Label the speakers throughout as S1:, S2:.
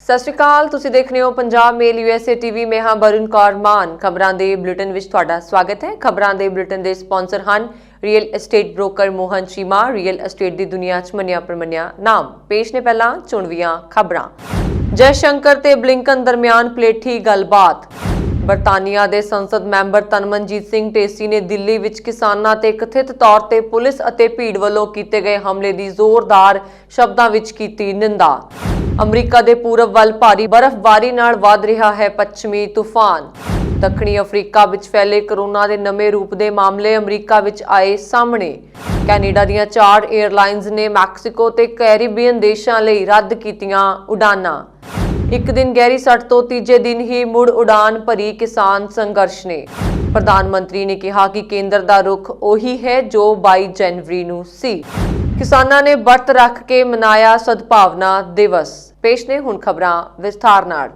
S1: ਸਤਿ ਸ਼੍ਰੀ ਅਕਾਲ, ਤੁਸੀਂ ਦੇਖ ਰਹੇ ਹੋ ਪੰਜਾਬ ਮੇਲ USA TV। ਮੈਂ ਹਾਂ ਬरुण कौर मान। ਖਬਰਾਂ ਦੇ ਬੁਲੇਟਿਨ ਵਿੱਚ ਤੁਹਾਡਾ ਸਵਾਗਤ ਹੈ। ਖਬਰਾਂ ਦੇ ਬੁਲੇਟਿਨ ਦੇ ਸਪਾਂਸਰ ਹਨ real estate broker Mohan Cheema. Real estate ਦੀ ਦੁਨੀਆ 'ਚ ਮੰਨਿਆ ਪ੍ਰਮੰਨਿਆ ਨਾਮ। ਪੇਸ਼ ਨੇ ਪਹਿਲਾਂ ਚੁਣਵੀਆਂ ਖਬਰਾਂ। ਜੈਸ਼ੰਕਰ ਤੇ ਬਲਿੰਕਨ ਦਰਮਿਆਨ ਪਲੇਠੀ ਗੱਲਬਾਤ। ਬਰਤਾਨੀਆ ਦੇ ਸੰਸਦ ਮੈਂਬਰ ਤਨਮਨਜੀਤ ਸਿੰਘ ਢੇਸੀ ਨੇ ਦਿੱਲੀ ਵਿੱਚ ਕਿਸਾਨਾਂ ਤੇ ਕਥਿਤ ਤੌਰ ਤੇ ਪੁਲਿਸ ਅਤੇ ਭੀੜ ਵੱਲੋਂ ਕੀਤੇ ਗਏ ਹਮਲੇ ਦੀ ਜ਼ੋਰਦਾਰ ਸ਼ਬਦਾਂ ਵਿੱਚ ਕੀਤੀ ਨਿੰਦਾ। ਅਮਰੀਕਾ ਦੇ ਪੂਰਬ ਵੱਲ ਭਾਰੀ ਬਰਫ਼ਬਾਰੀ ਨਾਲ ਵਧ ਰਿਹਾ ਹੈ ਪੱਛਮੀ ਤੂਫਾਨ। ਦੱਖਣੀ ਅਫਰੀਕਾ ਵਿੱਚ ਫੈਲੇ ਕਰੋਨਾ ਦੇ ਨਵੇਂ ਰੂਪ ਦੇ ਮਾਮਲੇ ਅਮਰੀਕਾ ਵਿੱਚ ਆਏ ਸਾਹਮਣੇ। ਕੈਨੇਡਾ ਦੀਆਂ 4 에ਅਰਲਾਈਨਸ ਨੇ ਮੈਕਸੀਕੋ ਤੇ ਕੈਰੀਬੀਅਨ ਦੇਸ਼ਾਂ ਲਈ ਰੱਦ ਕੀਤੀਆਂ ਉਡਾਨਾਂ। ਇੱਕ ਦਿਨ ਗਹਿਰੀ ਸੱਟ ਤੋਂ ਤੀਜੇ ਦਿਨ ਹੀ ਮੁੜ ਉਡਾਨ ਭਰੀ ਕਿਸਾਨ ਸੰਘਰਸ਼ ਨੇ। ਪ੍ਰਧਾਨ ਮੰਤਰੀ ਨੇ ਕਿਹਾ ਕਿ ਕੇਂਦਰ ਦਾ ਰੁਖ ਉਹੀ ਹੈ ਜੋ 22 ਜਨਵਰੀ ਨੂੰ ਸੀ। ਕਿਸਾਨਾਂ ਨੇ ਵਰਤ ਰੱਖ ਕੇ ਮਨਾਇਆ ਸਦਭਾਵਨਾ ਦਿਵਸ। ਪੇਸ਼ ਨੇ ਹੁਣ ਖਬਰਾਂ ਵਿਸਥਾਰ ਨਾਲ।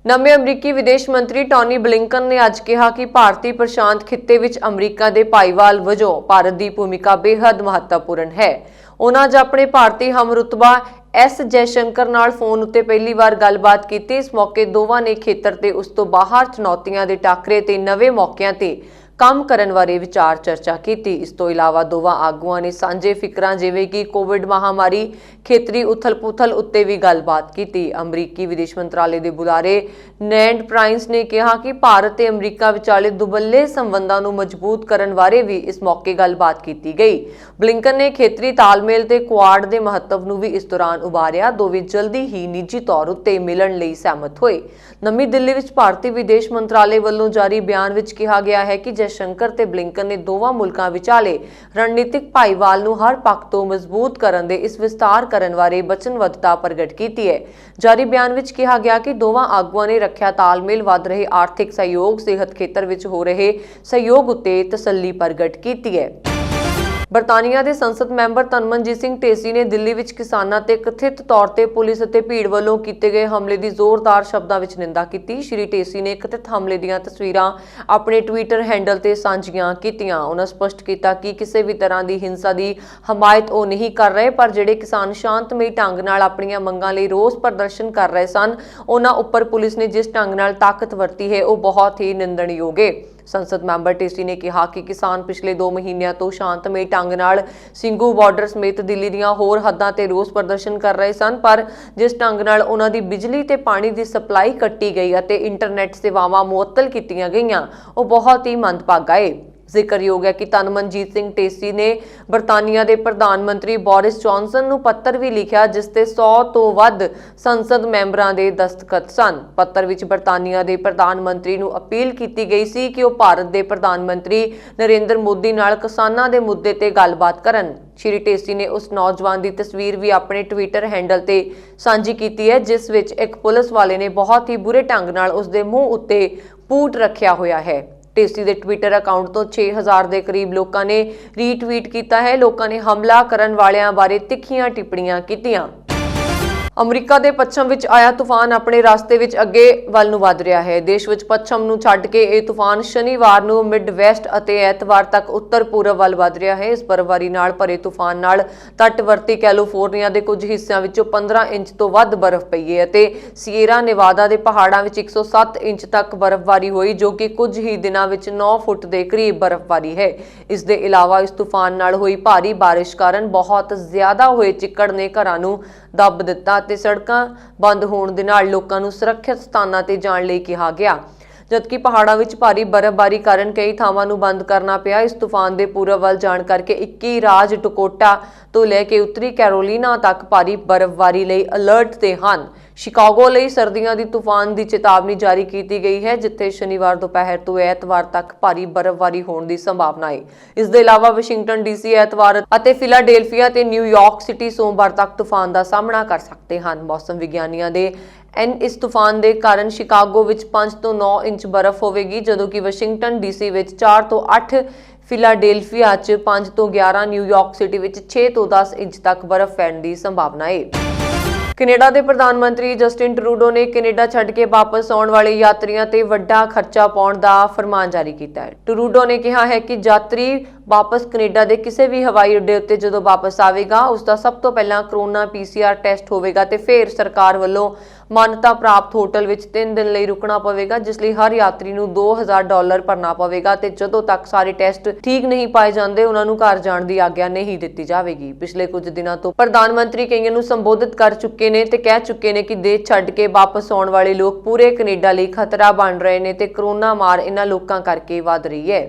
S1: ਨਵੇਂ ਅਮਰੀਕੀ ਵਿਦੇਸ਼ ਮੰਤਰੀ ਟੌਨੀ ਬਲਿੰਕਨ ਨੇ ਅੱਜ ਕਿਹਾ ਕਿ ਭਾਰਤੀ ਪ੍ਰਸ਼ਾਂਤ ਖਿੱਤੇ ਵਿੱਚ ਅਮਰੀਕਾ ਦੇ ਭਾਈਵਾਲ ਵਜੋਂ ਭਾਰਤ ਦੀ ਭੂਮਿਕਾ ਬੇਹੱਦ ਮਹੱਤਵਪੂਰਨ ਹੈ। ਉਹਨਾਂ ਅੱਜ ਆਪਣੇ ਭਾਰਤੀ ਹਮਰੁਤਬਾ एस जयशंकर नाल फोन उत्ते पहली बार गलबात की। इस मौके दोवां ने खेतर ते उस तो बाहर चुनौतियां दे टाकरे ते नवे मौकिਆਂ ते काम करन बारे विचार चर्चा की। इस तो इलावा दोवां आगुआं ने सांझे फिकरां जिवें कि कोविड महामारी, खेतरी उथल पुथल उत्ते भी गलबात की। अमरीकी विदेश मंत्रालय के बुलारे नैड प्राइस ने कहा कि भारत ते अमरीका विचाले दुबल्ले संबंधां नूं मजबूत करन बारे भी इस मौके गलबात की गई। बलिंकन ने खेतरी तालमेल ते क्वाड के महत्व नूं भी इस दौरान उभारिया। दोवें जल्दी ही निजी तौर उत्ते मिलन लई सहमत होए। नवीं दिल्ली विच भारतीय विदेश मंत्रालय वल्लों जारी बयान विच कहा गया है कि जयशंकर ते बलिंकन ने दोवां मुल्कां विचाले रणनीतिक भाईवाल नूं हर पक्ष तो मजबूत करन दे इस विस्तार करन बारे वचनबद्धता प्रगट की है। जारी बयान विच कहा गया कि दोवां आगुआं ने रखिया तालमेल, वध रहे आर्थिक सहयोग, सेहत खेतर विच हो रहे सहयोग उत्ते तसल्ली प्रगट की है। बरतानिया के संसद मैंबर तनमनजीत सिंह ढेसी ने दिल्ली विच किसानां ते कथित तौर ते पुलिस अते भीड़ वल्लों कीते गए हमले की जोरदार शब्दां विच निंदा की। श्री ढेसी ने कथित हमले दीआं तस्वीरां अपने ट्विटर हैंडल ते साझीआं कीतियां। उन्होंने स्पष्ट किया कि किसी भी तरह की हिंसा की हमायत वो नहीं कर रहे, पर जिहड़े किसान शांतमई ढंग नाल अपणीआं मंगां लई रोस प्रदर्शन कर रहे सन, उन्हां उपर पुलिस ने जिस ढंग नाल ताकत वरती है वो बहुत ही निंदणयोग है। संसद मैंबर ढेसी ने कहा कि किसान पिछले 2 महीनों तो शांतमई ढंग नाल ਸਿੰਘੂ ਬਾਰਡਰ ਸਮੇਤ ਦਿੱਲੀ ਦੀਆਂ ਹੋਰ ਹੱਦਾਂ ਤੇ ਰੋਸ ਪ੍ਰਦਰਸ਼ਨ ਕਰ ਰਹੇ ਸਨ, ਪਰ ਜਿਸ ਢੰਗ ਨਾਲ ਉਹਨਾਂ ਦੀ ਬਿਜਲੀ ਤੇ ਪਾਣੀ ਦੀ ਸਪਲਾਈ ਕੱਟੀ ਗਈ ਅਤੇ ਇੰਟਰਨੈਟ ਸੇਵਾਵਾਂ ਮੁਅੱਤਲ ਕੀਤੀਆਂ ਗਈਆਂ, ਉਹ ਬਹੁਤ ਹੀ ਮੰਦਭਾਗਾ ਹੈ। ਜ਼ਿਕਰਯੋਗ ਹੈ ਕਿ ਤਨਮਨਜੀਤ ਸਿੰਘ ਢੇਸੀ ਨੇ ਬਰਤਾਨੀਆ ਦੇ ਪ੍ਰਧਾਨ ਮੰਤਰੀ ਬੋਰਿਸ ਜੌਨਸਨ ਨੂੰ ਪੱਤਰ ਵੀ ਲਿਖਿਆ, ਜਿਸ ਤੇ 100 ਤੋਂ ਵੱਧ ਸੰਸਦ ਮੈਂਬਰਾਂ ਦੇ ਦਸਤਖਤ ਸਨ। ਪੱਤਰ ਵਿੱਚ ਬਰਤਾਨੀਆ ਦੇ ਪ੍ਰਧਾਨ ਮੰਤਰੀ ਨੂੰ ਅਪੀਲ ਕੀਤੀ ਗਈ ਸੀ ਕਿ ਉਹ ਭਾਰਤ ਦੇ ਪ੍ਰਧਾਨ ਮੰਤਰੀ ਨਰਿੰਦਰ ਮੋਦੀ ਨਾਲ ਕਿਸਾਨਾਂ ਦੇ ਮੁੱਦੇ ਤੇ ਗੱਲਬਾਤ ਕਰਨ। ਸ਼੍ਰੀ ਢੇਸੀ ਨੇ ਉਸ ਨੌਜਵਾਨ ਦੀ ਤਸਵੀਰ ਵੀ ਆਪਣੇ ਟਵਿੱਟਰ ਹੈਂਡਲ ਤੇ ਸਾਂਝੀ ਕੀਤੀ ਹੈ, ਜਿਸ ਵਿੱਚ ਇੱਕ ਪੁਲਿਸ ਵਾਲੇ ਨੇ ਬਹੁਤ ਹੀ ਬੁਰੇ ਢੰਗ ਨਾਲ ਉਸ ਦੇ ਮੂੰਹ ਉੱਤੇ ਪੂਟ ਰੱਖਿਆ ਹੋਇਆ ਹੈ। ਢੇਸੀ ਦੇ ਟਵਿੱਟਰ ਅਕਾਊਂਟ ਤੋਂ 6000 ਦੇ ਕਰੀਬ ਲੋਕਾਂ ਨੇ ਰੀਟਵੀਟ ਕੀਤਾ ਹੈ। ਲੋਕਾਂ ਨੇ ਹਮਲਾ ਕਰਨ ਵਾਲਿਆਂ ਬਾਰੇ ਤਿੱਖੀਆਂ ਟਿੱਪਣੀਆਂ ਕੀਤੀਆਂ। ਅਮਰੀਕਾ ਦੇ ਪੱਛਮ ਵਿੱਚ ਆਇਆ ਤੂਫਾਨ ਆਪਣੇ ਰਸਤੇ ਵਿੱਚ ਅੱਗੇ ਵੱਲ ਨੂੰ ਵਧ ਰਿਹਾ ਹੈ। ਦੇਸ਼ ਵਿੱਚ ਪੱਛਮ ਨੂੰ ਛੱਡ ਕੇ ਇਹ ਤੂਫਾਨ ਸ਼ਨੀਵਾਰ ਨੂੰ ਮਿਡ ਵੈਸਟ ਅਤੇ ਐਤਵਾਰ ਤੱਕ ਉੱਤਰ ਪੂਰਬ ਵੱਲ ਵਧ ਰਿਹਾ ਹੈ। ਇਸ ਬਰਫ਼ਬਾਰੀ ਨਾਲ ਭਰੇ ਤੂਫਾਨ ਨਾਲ ਤੱਟਵਰਤੀ ਕੈਲੀਫੋਰਨੀਆ ਦੇ ਕੁਝ ਹਿੱਸਿਆਂ ਵਿੱਚੋਂ 15 ਇੰਚ ਤੋਂ ਵੱਧ ਬਰਫ਼ ਪਈ ਹੈ ਅਤੇ ਸੀਅਰਾ ਨੇਵਾਦਾ ਦੇ ਪਹਾੜਾਂ ਵਿੱਚ 107 ਇੰਚ ਤੱਕ ਬਰਫ਼ਬਾਰੀ ਹੋਈ, ਜੋ ਕਿ ਕੁਝ ਹੀ ਦਿਨਾਂ ਵਿੱਚ 9 ਫੁੱਟ ਦੇ ਕਰੀਬ ਬਰਫ਼ਬਾਰੀ ਹੈ। ਇਸ ਦੇ ਇਲਾਵਾ ਇਸ ਤੂਫਾਨ ਨਾਲ ਹੋਈ ਭਾਰੀ ਬਾਰਿਸ਼ ਕਾਰਨ ਬਹੁਤ ਜ਼ਿਆਦਾ ਹੋਏ ਚਿੱਕੜ ਨੇ ਘਰਾਂ ਨੂੰ ਦੱਬ ਦਿੱਤਾ ਤੇ ਸੜਕਾਂ ਬੰਦ ਹੋਣ ਦੇ ਨਾਲ ਲੋਕਾਂ ਨੂੰ ਸੁਰੱਖਿਅਤ ਸਥਾਨਾਂ ਤੇ ਜਾਣ ਲਈ ਕਿਹਾ ਗਿਆ, ਜਦਕਿ ਪਹਾੜਾਂ ਵਿੱਚ ਭਾਰੀ ਬਰਫ਼ਬਾਰੀ ਕਾਰਨ ਕਈ ਥਾਵਾਂ ਨੂੰ ਬੰਦ ਕਰਨਾ ਪਿਆ। ਇਸ ਤੂਫਾਨ ਦੇ ਪੂਰਬ ਵੱਲ ਜਾਣ ਕਰਕੇ 21 ਰਾਜ ਡਕੋਟਾ ਤੋਂ ਲੈ ਕੇ ਉੱਤਰੀ ਕੈਰੋਲੀਨਾ ਤੱਕ ਭਾਰੀ ਬਰਫ਼ਬਾਰੀ ਲਈ ਅਲਰਟ ਤੇ ਹਨ। ਸ਼ਿਕਾਗੋ ਲਈ ਸਰਦੀਆਂ ਦੀ ਤੂਫਾਨ ਦੀ ਚੇਤਾਵਨੀ ਜਾਰੀ ਕੀਤੀ ਗਈ ਹੈ, ਜਿੱਥੇ ਸ਼ਨੀਵਾਰ ਦੁਪਹਿਰ ਤੋਂ ਐਤਵਾਰ ਤੱਕ ਭਾਰੀ ਬਰਫ਼ਬਾਰੀ ਹੋਣ ਦੀ ਸੰਭਾਵਨਾ ਹੈ। ਇਸ ਦੇ ਇਲਾਵਾ ਵਾਸ਼ਿੰਗਟਨ ਡੀਸੀ ਐਤਵਾਰ ਅਤੇ ਫਿਲਾਡੇਲਫੀਆ ਤੇ ਨਿਊਯਾਰਕ ਸਿਟੀ ਸੋਮਵਾਰ ਤੱਕ ਤੂਫਾਨ ਦਾ ਸਾਹਮਣਾ ਕਰ ਸਕਦੇ ਹਨ। ਮੌਸਮ ਵਿਗਿਆਨੀਆਂ ਦੇ ਇਸ ਤੂਫਾਨ ਦੇ ਕਾਰਨ ਸ਼ਿਕਾਗੋ ਵਿੱਚ 5 ਤੋਂ 9 ਇੰਚ ਬਰਫ਼ ਹੋਵੇਗੀ, ਜਦੋਂ ਕਿ ਵਾਸ਼ਿੰਗਟਨ ਡੀਸੀ ਵਿੱਚ 4 ਤੋਂ 8, ਫਿਲਾਡੇਲਫੀਆ 'ਚ 5 ਤੋਂ 11, ਨਿਊਯਾਰਕ ਸਿਟੀ ਵਿੱਚ 6 ਤੋਂ 10 ਇੰਚ ਤੱਕ ਬਰਫ਼ ਪੈਣ ਦੀ ਸੰਭਾਵਨਾ ਹੈ। ਕੈਨੇਡਾ ਦੇ ਪ੍ਰਧਾਨ ਮੰਤਰੀ ਜਸਟਿਨ ਟਰੂਡੋ ਨੇ ਕੈਨੇਡਾ ਛੱਡ ਕੇ ਵਾਪਸ ਆਉਣ ਵਾਲੇ ਯਾਤਰੀਆਂ ਤੇ ਵੱਡਾ ਖਰਚਾ ਪਾਉਣ ਦਾ ਫਰਮਾਨ ਜਾਰੀ ਕੀਤਾ ਹੈ। ਟਰੂਡੋ ਨੇ ਕਿਹਾ ਹੈ ਕਿ ਯਾਤਰੀ ਵਾਪਸ ਕੈਨੇਡਾ ਦੇ ਕਿਸੇ ਵੀ ਹਵਾਈ ਅੱਡੇ ਉੱਤੇ ਜਦੋਂ ਵਾਪਸ ਆਵੇਗਾ ਉਸ ਦਾ ਸਭ ਤੋਂ ਪਹਿਲਾਂ ਕਰੋਨਾ PCR ਟੈਸਟ ਹੋਵੇਗਾ ਤੇ ਫਿਰ ਸਰਕਾਰ ਵੱਲੋਂ ਮਾਨਤਾ ਪ੍ਰਾਪਤ ਹੋਟਲ ਵਿੱਚ 3 ਦਿਨ ਲਈ ਰੁਕਣਾ ਪਵੇਗਾ, ਜਿਸ ਲਈ ਹਰ ਯਾਤਰੀ ਨੂੰ $2000 ਭਰਨਾ ਪਵੇਗਾ ਤੇ ਜਦੋਂ ਤੱਕ ਸਾਰੇ ਟੈਸਟ ਠੀਕ ਨਹੀਂ ਪਾਏ ਜਾਂਦੇ ਉਹਨਾਂ ਨੂੰ ਘਰ ਜਾਣ ਦੀ ਆਗਿਆ ਨਹੀਂ ਦਿੱਤੀ ਜਾਵੇਗੀ। ਪਿਛਲੇ ਕੁਝ ਦਿਨਾਂ ਤੋਂ ਪ੍ਰਧਾਨ ਮੰਤਰੀ ਕਈਆਂ ਨੂੰ ਸੰਬੋਧਿਤ ਕਰ ਚੁੱਕੇ ਨੇ ਤੇ ਕਹਿ ਚੁੱਕੇ ਨੇ ਕਿ ਦੇਸ਼ ਛੱਡ ਕੇ ਵਾਪਸ ਆਉਣ ਵਾਲੇ ਲੋਕ ਪੂਰੇ ਕੈਨੇਡਾ ਲਈ ਖਤਰਾ ਬਣ ਰਹੇ ਨੇ ਤੇ ਕਰੋਨਾ ਮਾਰ ਇਹਨਾਂ ਲੋਕਾਂ ਕਰਕੇ ਵੱਧ ਰਹੀ ਹੈ।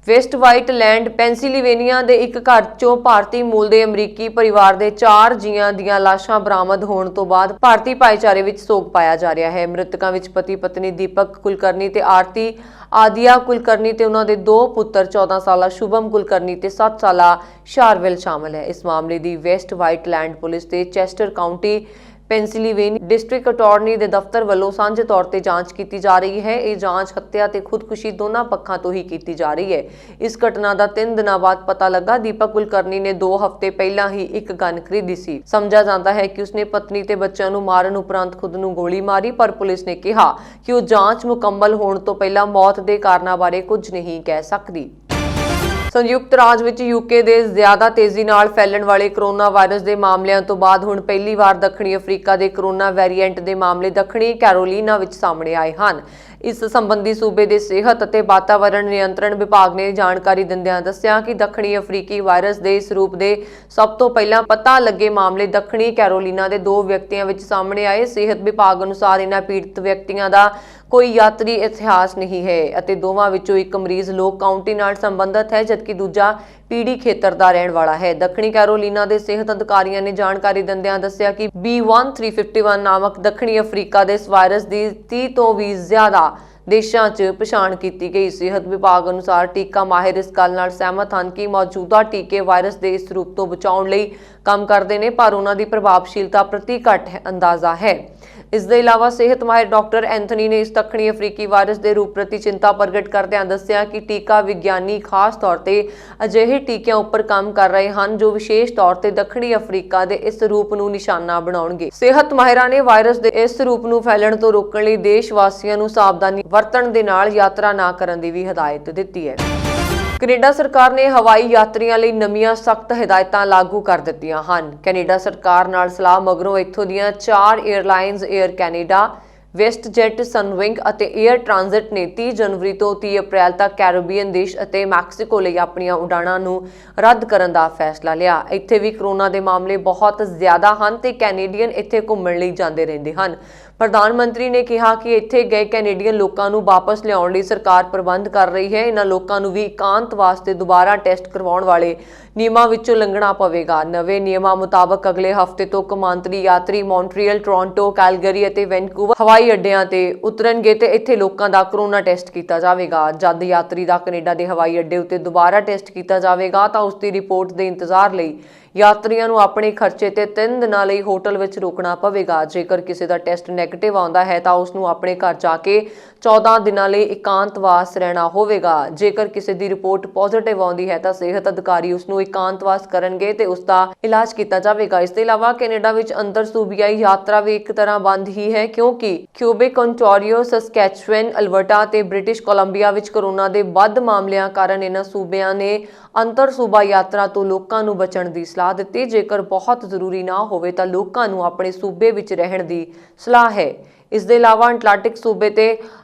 S1: ਵੈਸਟ ਵਾਈਟ ਲੈਂਡ ਪੈਂਸਿਲਵੇਨੀਆ ਦੇ ਇੱਕ ਘਰ ਚੋਂ ਭਾਰਤੀ ਮੂਲ ਦੇ ਅਮਰੀਕੀ ਪਰਿਵਾਰ ਦੇ 4 ਜੀਆਂ ਦੀਆਂ ਲਾਸ਼ਾਂ ਬਰਾਮਦ ਹੋਣ ਤੋਂ ਬਾਅਦ ਭਾਰਤੀ ਭਾਈਚਾਰੇ ਵਿੱਚ ਸੋਗ ਪਾਇਆ ਜਾ ਰਿਹਾ ਹੈ। ਮ੍ਰਿਤਕਾਂ ਵਿੱਚ ਪਤੀ ਪਤਨੀ ਦੀਪਕ ਕੁਲਕਰਨੀ ਤੇ ਆਰਤੀ ਆਦੀਆ ਕੁਲਕਰਨੀ ਤੇ ਉਹਨਾਂ ਦੇ 2 ਪੁੱਤਰ 14 ਸਾਲਾ ਸ਼ੁਭਮ ਕੁਲਕਰਨੀ ਤੇ 7 ਸਾਲਾ ਸ਼ਾਰਵਿਲ ਸ਼ਾਮਲ ਹੈ। ਇਸ ਮਾਮਲੇ ਦੀ ਵੈਸਟ ਵਾਈਟ ਲੈਂਡ ਪੁਲਿਸ ਤੇ Chester County Pennsylvania district attorney ਦੇ ਦਫ਼ਤਰ ਵੱਲੋਂ ਸਾਂਝੇ ਤੌਰ ਤੇ ਜਾਂਚ ਕੀਤੀ ਜਾ ਰਹੀ ਹੈ। ਇਹ ਜਾਂਚ ਹੱਤਿਆ ਤੇ ਖੁਦਕੁਸ਼ੀ ਦੋਨਾਂ ਪੱਖਾਂ ਤੋਂ ਹੀ ਕੀਤੀ ਜਾ ਰਹੀ ਹੈ। ਇਸ ਘਟਨਾ ਦਾ 3 ਦਿਨਾਂ ਬਾਅਦ ਪਤਾ ਲੱਗਾ। ਦੀਪਕ ਕੁਲਕਰਨੀ ਨੇ 2 ਹਫ਼ਤੇ ਪਹਿਲਾਂ ਹੀ ਇੱਕ ਗਨ ਖਰੀਦੀ ਸੀ। ਸਮਝਿਆ ਜਾਂਦਾ ਹੈ ਕਿ ਉਸਨੇ ਪਤਨੀ ਤੇ ਬੱਚਿਆਂ ਨੂੰ ਮਾਰਨ ਉਪਰੰਤ ਖੁਦ ਨੂੰ ਗੋਲੀ ਮਾਰੀ, ਪਰ ਪੁਲਿਸ ਨੇ ਕਿਹਾ ਕਿ ਉਹ ਜਾਂਚ ਮੁਕੰਮਲ ਹੋਣ ਤੋਂ ਪਹਿਲਾਂ ਮੌਤ ਦੇ ਕਾਰਨਾਂ ਬਾਰੇ ਕੁਝ ਨਹੀਂ ਕਹਿ ਸਕਦੀ। ਸੰਯੁਕਤ ਰਾਜ ਵਿੱਚ ਯੂਕੇ ਦੇ ਜ਼ਿਆਦਾ ਤੇਜ਼ੀ ਨਾਲ ਫੈਲਣ ਵਾਲੇ ਕਰੋਨਾ ਵਾਇਰਸ ਦੇ ਮਾਮਲਿਆਂ ਤੋਂ ਬਾਅਦ ਹੁਣ ਪਹਿਲੀ ਵਾਰ ਦੱਖਣੀ ਅਫਰੀਕਾ ਦੇ ਕਰੋਨਾ ਵੇਰੀਐਂਟ ਦੇ ਮਾਮਲੇ ਦੱਖਣੀ ਕੈਰੋਲੀਨਾ ਵਿੱਚ ਸਾਹਮਣੇ ਆਏ ਹਨ। ਇਸ ਸੰਬੰਧੀ ਸੂਬੇ ਦੇ ਸਿਹਤ ਅਤੇ ਵਾਤਾਵਰਣ ਨਿਯੰਤਰਣ ਵਿਭਾਗ ਨੇ ਜਾਣਕਾਰੀ ਦਿੰਦਿਆਂ ਦੱਸਿਆ ਕਿ ਦੱਖਣੀ ਅਫਰੀਕੀ ਵਾਇਰਸ ਦੇ ਇਸ ਰੂਪ ਦੇ ਸਭ ਤੋਂ ਪਹਿਲਾਂ ਪਤਾ ਲੱਗੇ ਮਾਮਲੇ ਦੱਖਣੀ ਕੈਰੋਲੀਨਾ ਦੇ 2 ਵਿਅਕਤੀਆਂ ਵਿੱਚ ਸਾਹਮਣੇ ਆਏ। ਸਿਹਤ ਵਿਭਾਗ ਅਨੁਸਾਰ ਇਹਨਾਂ ਪੀੜਤ ਵਿਅਕਤੀਆਂ ਦਾ ਕੋਈ ਯਾਤਰੀ ਇਤਿਹਾਸ ਨਹੀਂ ਹੈ ਅਤੇ ਦੋਵਾਂ ਵਿੱਚੋਂ ਇੱਕ ਮਰੀਜ਼ ਲੋਕ ਕਾਉਂਟੀ ਨਾਲ ਸੰਬੰਧਿਤ ਹੈ, ਜਦਕਿ ਦੂਜਾ ਪੀੜੀ ਖੇਤਰ ਦਾ ਰਹਿਣ ਵਾਲਾ ਹੈ। ਦੱਖਣੀ ਕੈਰੋਲੀਨਾ ਦੇ ਸਿਹਤ ਅਧਿਕਾਰੀਆਂ ਨੇ ਜਾਣਕਾਰੀ ਦਿੰਦਿਆਂ ਦੱਸਿਆ ਕਿ B1351 ਨਾਮਕ ਦੱਖਣੀ ਅਫਰੀਕਾ ਦੇ ਇਸ ਵਾਇਰਸ ਦੀ 30 ਤੋਂ ਵੀ ਜ਼ਿਆਦਾ ਦੇਸ਼ਾਂ 'ਚ ਪਛਾਣ ਕੀਤੀ ਗਈ। ਸਿਹਤ ਵਿਭਾਗ ਅਨੁਸਾਰ ਟੀਕਾ ਮਾਹਿਰ ਇਸ ਗੱਲ ਨਾਲ ਸਹਿਮਤ ਹਨ ਕਿ ਮੌਜੂਦਾ ਟੀਕੇ ਵਾਇਰਸ ਦੇ ਇਸ ਰੂਪ ਤੋਂ ਬਚਾਉਣ ਲਈ ਕੰਮ ਕਰਦੇ ਨੇ, ਪਰ ਉਹਨਾਂ ਦੀ ਪ੍ਰਭਾਵਸ਼ੀਲਤਾ ਪ੍ਰਤੀ ਘੱਟ ਅੰਦਾਜ਼ਾ ਹੈ। ਇਸ ਦੇ ਇਲਾਵਾ ਸਿਹਤ ਮਾਹਿਰ ਡਾਕਟਰ ਐਂਥਨੀ ਨੇ ਇਸ ਦੱਖਣੀ ਅਫਰੀਕੀ ਵਾਇਰਸ ਦੇ ਰੂਪ ਪ੍ਰਤੀ ਚਿੰਤਾ ਪ੍ਰਗਟ ਕਰਦਿਆਂ ਦੱਸਿਆ ਕਿ ਟੀਕਾ ਵਿਗਿਆਨੀ ਖਾਸ ਤੌਰ ਤੇ ਅਜਿਹੇ ਟੀਕਿਆਂ ਉੱਪਰ ਕੰਮ ਕਰ ਰਹੇ ਹਨ ਜੋ ਵਿਸ਼ੇਸ਼ ਤੌਰ ਤੇ ਦੱਖਣੀ ਅਫਰੀਕਾ ਦੇ ਇਸ ਰੂਪ ਨੂੰ ਨਿਸ਼ਾਨਾ ਬਣਾਉਣਗੇ। ਸਿਹਤ ਮਾਹਿਰਾਂ ਨੇ ਵਾਇਰਸ ਦੇ ਇਸ ਰੂਪ ਨੂੰ ਫੈਲਣ ਤੋਂ ਰੋਕਣ ਲਈ ਦੇਸ਼ ਵਾਸੀਆਂ ਨੂੰ ਸਾਵਧਾਨੀ ਵਰਤਣ ਦੇ ਨਾਲ ਯਾਤਰਾ ਨਾ ਕਰਨ ਦੀ ਵੀ ਹਦਾਇਤ ਦਿੱਤੀ ਹੈ। ਕੈਨੇਡਾ ਸਰਕਾਰ ਨੇ ਹਵਾਈ ਯਾਤਰੀਆਂ ਲਈ ਨਵੀਆਂ ਸਖਤ ਹਦਾਇਤਾਂ ਲਾਗੂ ਕਰ ਦਿੱਤੀਆਂ ਹਨ। ਕੈਨੇਡਾ ਸਰਕਾਰ ਨਾਲ ਸਲਾਹ ਮਗਰੋਂ ਇੱਥੋਂ ਦੀਆਂ 4 에ਅਰਲਾਈਨਜ਼ 에ਅਰ ਕੈਨੇਡਾ, ਵੈਸਟਜੈਟ, ਸਨਵਿੰਗ ਅਤੇ 에ਅਰ ਟ੍ਰਾਂਜ਼ਿਟ ਨੇ 30 ਜਨਵਰੀ ਤੋਂ 30 ਅਪ੍ਰੈਲ ਤੱਕ ਕੈਰੀਬੀਅਨ ਦੇਸ਼ ਅਤੇ ਮੈਕਸੀਕੋ ਲਈ ਆਪਣੀਆਂ ਉਡਾਣਾਂ ਨੂੰ ਰੱਦ ਕਰਨ ਦਾ ਫੈਸਲਾ ਲਿਆ। ਇੱਥੇ ਵੀ ਕਰੋਨਾ ਦੇ ਮਾਮਲੇ ਬਹੁਤ ਜ਼ਿਆਦਾ ਹਨ ਤੇ ਕੈਨੇਡੀਅਨ ਇੱਥੇ ਘੁੰਮਣ ਲਈ ਜਾਂਦੇ ਰਹਿੰਦੇ ਹਨ। ਪ੍ਰਧਾਨ ਮੰਤਰੀ ਨੇ ਕਿਹਾ ਕਿ ਇੱਥੇ ਗਏ ਕੈਨੇਡੀਅਨ ਲੋਕਾਂ ਨੂੰ ਵਾਪਸ ਲਿਆਉਣ ਲਈ ਸਰਕਾਰ ਪ੍ਰਬੰਧ ਕਰ ਰਹੀ ਹੈ। ਇਹਨਾਂ ਲੋਕਾਂ ਨੂੰ ਵੀ ਇਕਾਂਤ ਵਾਸਤੇ ਦੁਬਾਰਾ ਟੈਸਟ ਕਰਵਾਉਣ ਵਾਲੇ ਨਿਯਮਾਂ ਵਿੱਚੋਂ ਲੰਘਣਾ ਪਵੇਗਾ। ਨਵੇਂ ਨਿਯਮਾਂ ਮੁਤਾਬਕ ਅਗਲੇ ਹਫ਼ਤੇ ਤੋਂ ਕੌਮਾਂਤਰੀ ਯਾਤਰੀ ਮੌਂਟਰੀਅਲ, ਟੋਰਾਂਟੋ, ਕੈਲਗਰੀ ਅਤੇ ਵੈਨਕੂਵਰ ਹਵਾਈ ਅੱਡਿਆਂ ਤੇ ਉਤਰਨਗੇ ਤੇ ਇੱਥੇ ਲੋਕਾਂ ਦਾ ਕਰੋਨਾ ਟੈਸਟ ਕੀਤਾ ਜਾਵੇਗਾ। ਜਦ ਯਾਤਰੀ ਦਾ ਕੈਨੇਡਾ ਦੇ ਹਵਾਈ ਅੱਡੇ ਉੱਤੇ ਦੁਬਾਰਾ ਟੈਸਟ ਕੀਤਾ ਜਾਵੇਗਾ ਤਾਂ ਉਸ ਦੀ ਰਿਪੋਰਟ ਦੇ ਇੰਤਜ਼ਾਰ ਲਈ ਯਾਤਰੀਆਂ ਨੂੰ ਆਪਣੇ ਖਰਚੇ ਤੇ 3 ਦਿਨਾਂ ਲਈ ਹੋਟਲ ਵਿੱਚ ਰੁਕਣਾ ਪਵੇਗਾ। ਜੇਕਰ ਕਿਸੇ ਦਾ ਟੈਸਟ ਨੈਗੇਟਿਵ ਆਉਂਦਾ ਹੈ ਤਾਂ ਉਸ ਨੂੰ ਆਪਣੇ ਘਰ ਜਾ ਕੇ 14 ਦਿਨਾਂ ਲਈ ਇਕਾਂਤਵਾਸ ਰਹਿਣਾ ਹੋਵੇਗਾ। ਜੇਕਰ ਕਿਸੇ ਦੀ ਰਿਪੋਰਟ ਪੋਜ਼ਿਟਿਵ ਆਉਂਦੀ ਹੈ ਤਾਂ ਸਿਹਤ ਅਧਿਕਾਰੀ ਉਸ ਨੂੰ ਇਕਾਂਤਵਾਸ ਕਰਨਗੇ ਤੇ ਉਸ ਦਾ ਇਲਾਜ ਕੀਤਾ ਜਾਵੇਗਾ। ਇਸ ਤੋਂ ਇਲਾਵਾ ਕੈਨੇਡਾ ਵਿੱਚ ਅੰਦਰ ਸੂਬਿਆਈ ਯਾਤਰਾ ਵੀ ਇੱਕ ਤਰ੍ਹਾਂ ਬੰਦ ਹੀ ਹੈ, ਕਿਉਂਕਿ ਕਿਊਬੇਕ, ਓਨਟਾਰੀਓ, ਸਸਕੈਚੁਅਨ, ਅਲਬਰਟਾ ਤੇ ਬ੍ਰਿਟਿਸ਼ ਕੋਲੰਬੀਆ ਵਿੱਚ ਕਰੋਨਾ ਦੇ ਵੱਧ ਮਾਮਲਿਆਂ ਕਾਰਨ ਇਹਨਾਂ ਸੂਬਿਆਂ ਨੇ ਅੰਤਰ ਸੂਬਾ ਯਾਤਰਾ ਤੋਂ ਲੋਕਾਂ ਨੂੰ ਬਚਣ ਦੀ ਸਲਾਹ ਦਿੱਤੀ। ਜੇਕਰ ਬਹੁਤ ਜ਼ਰੂਰੀ ਨਾ ਹੋਵੇ ਤਾਂ ਲੋਕਾਂ ਨੂੰ ਆਪਣੇ ਸੂਬੇ ਵਿੱਚ ਰਹਿਣ ਦੀ ਸਲਾਹ ਹੈ। ਇਸ ਦੇ ਇਲਾਵਾ ਐਟਲਾਂਟਿਕ ਸੂਬੇ ਤੇ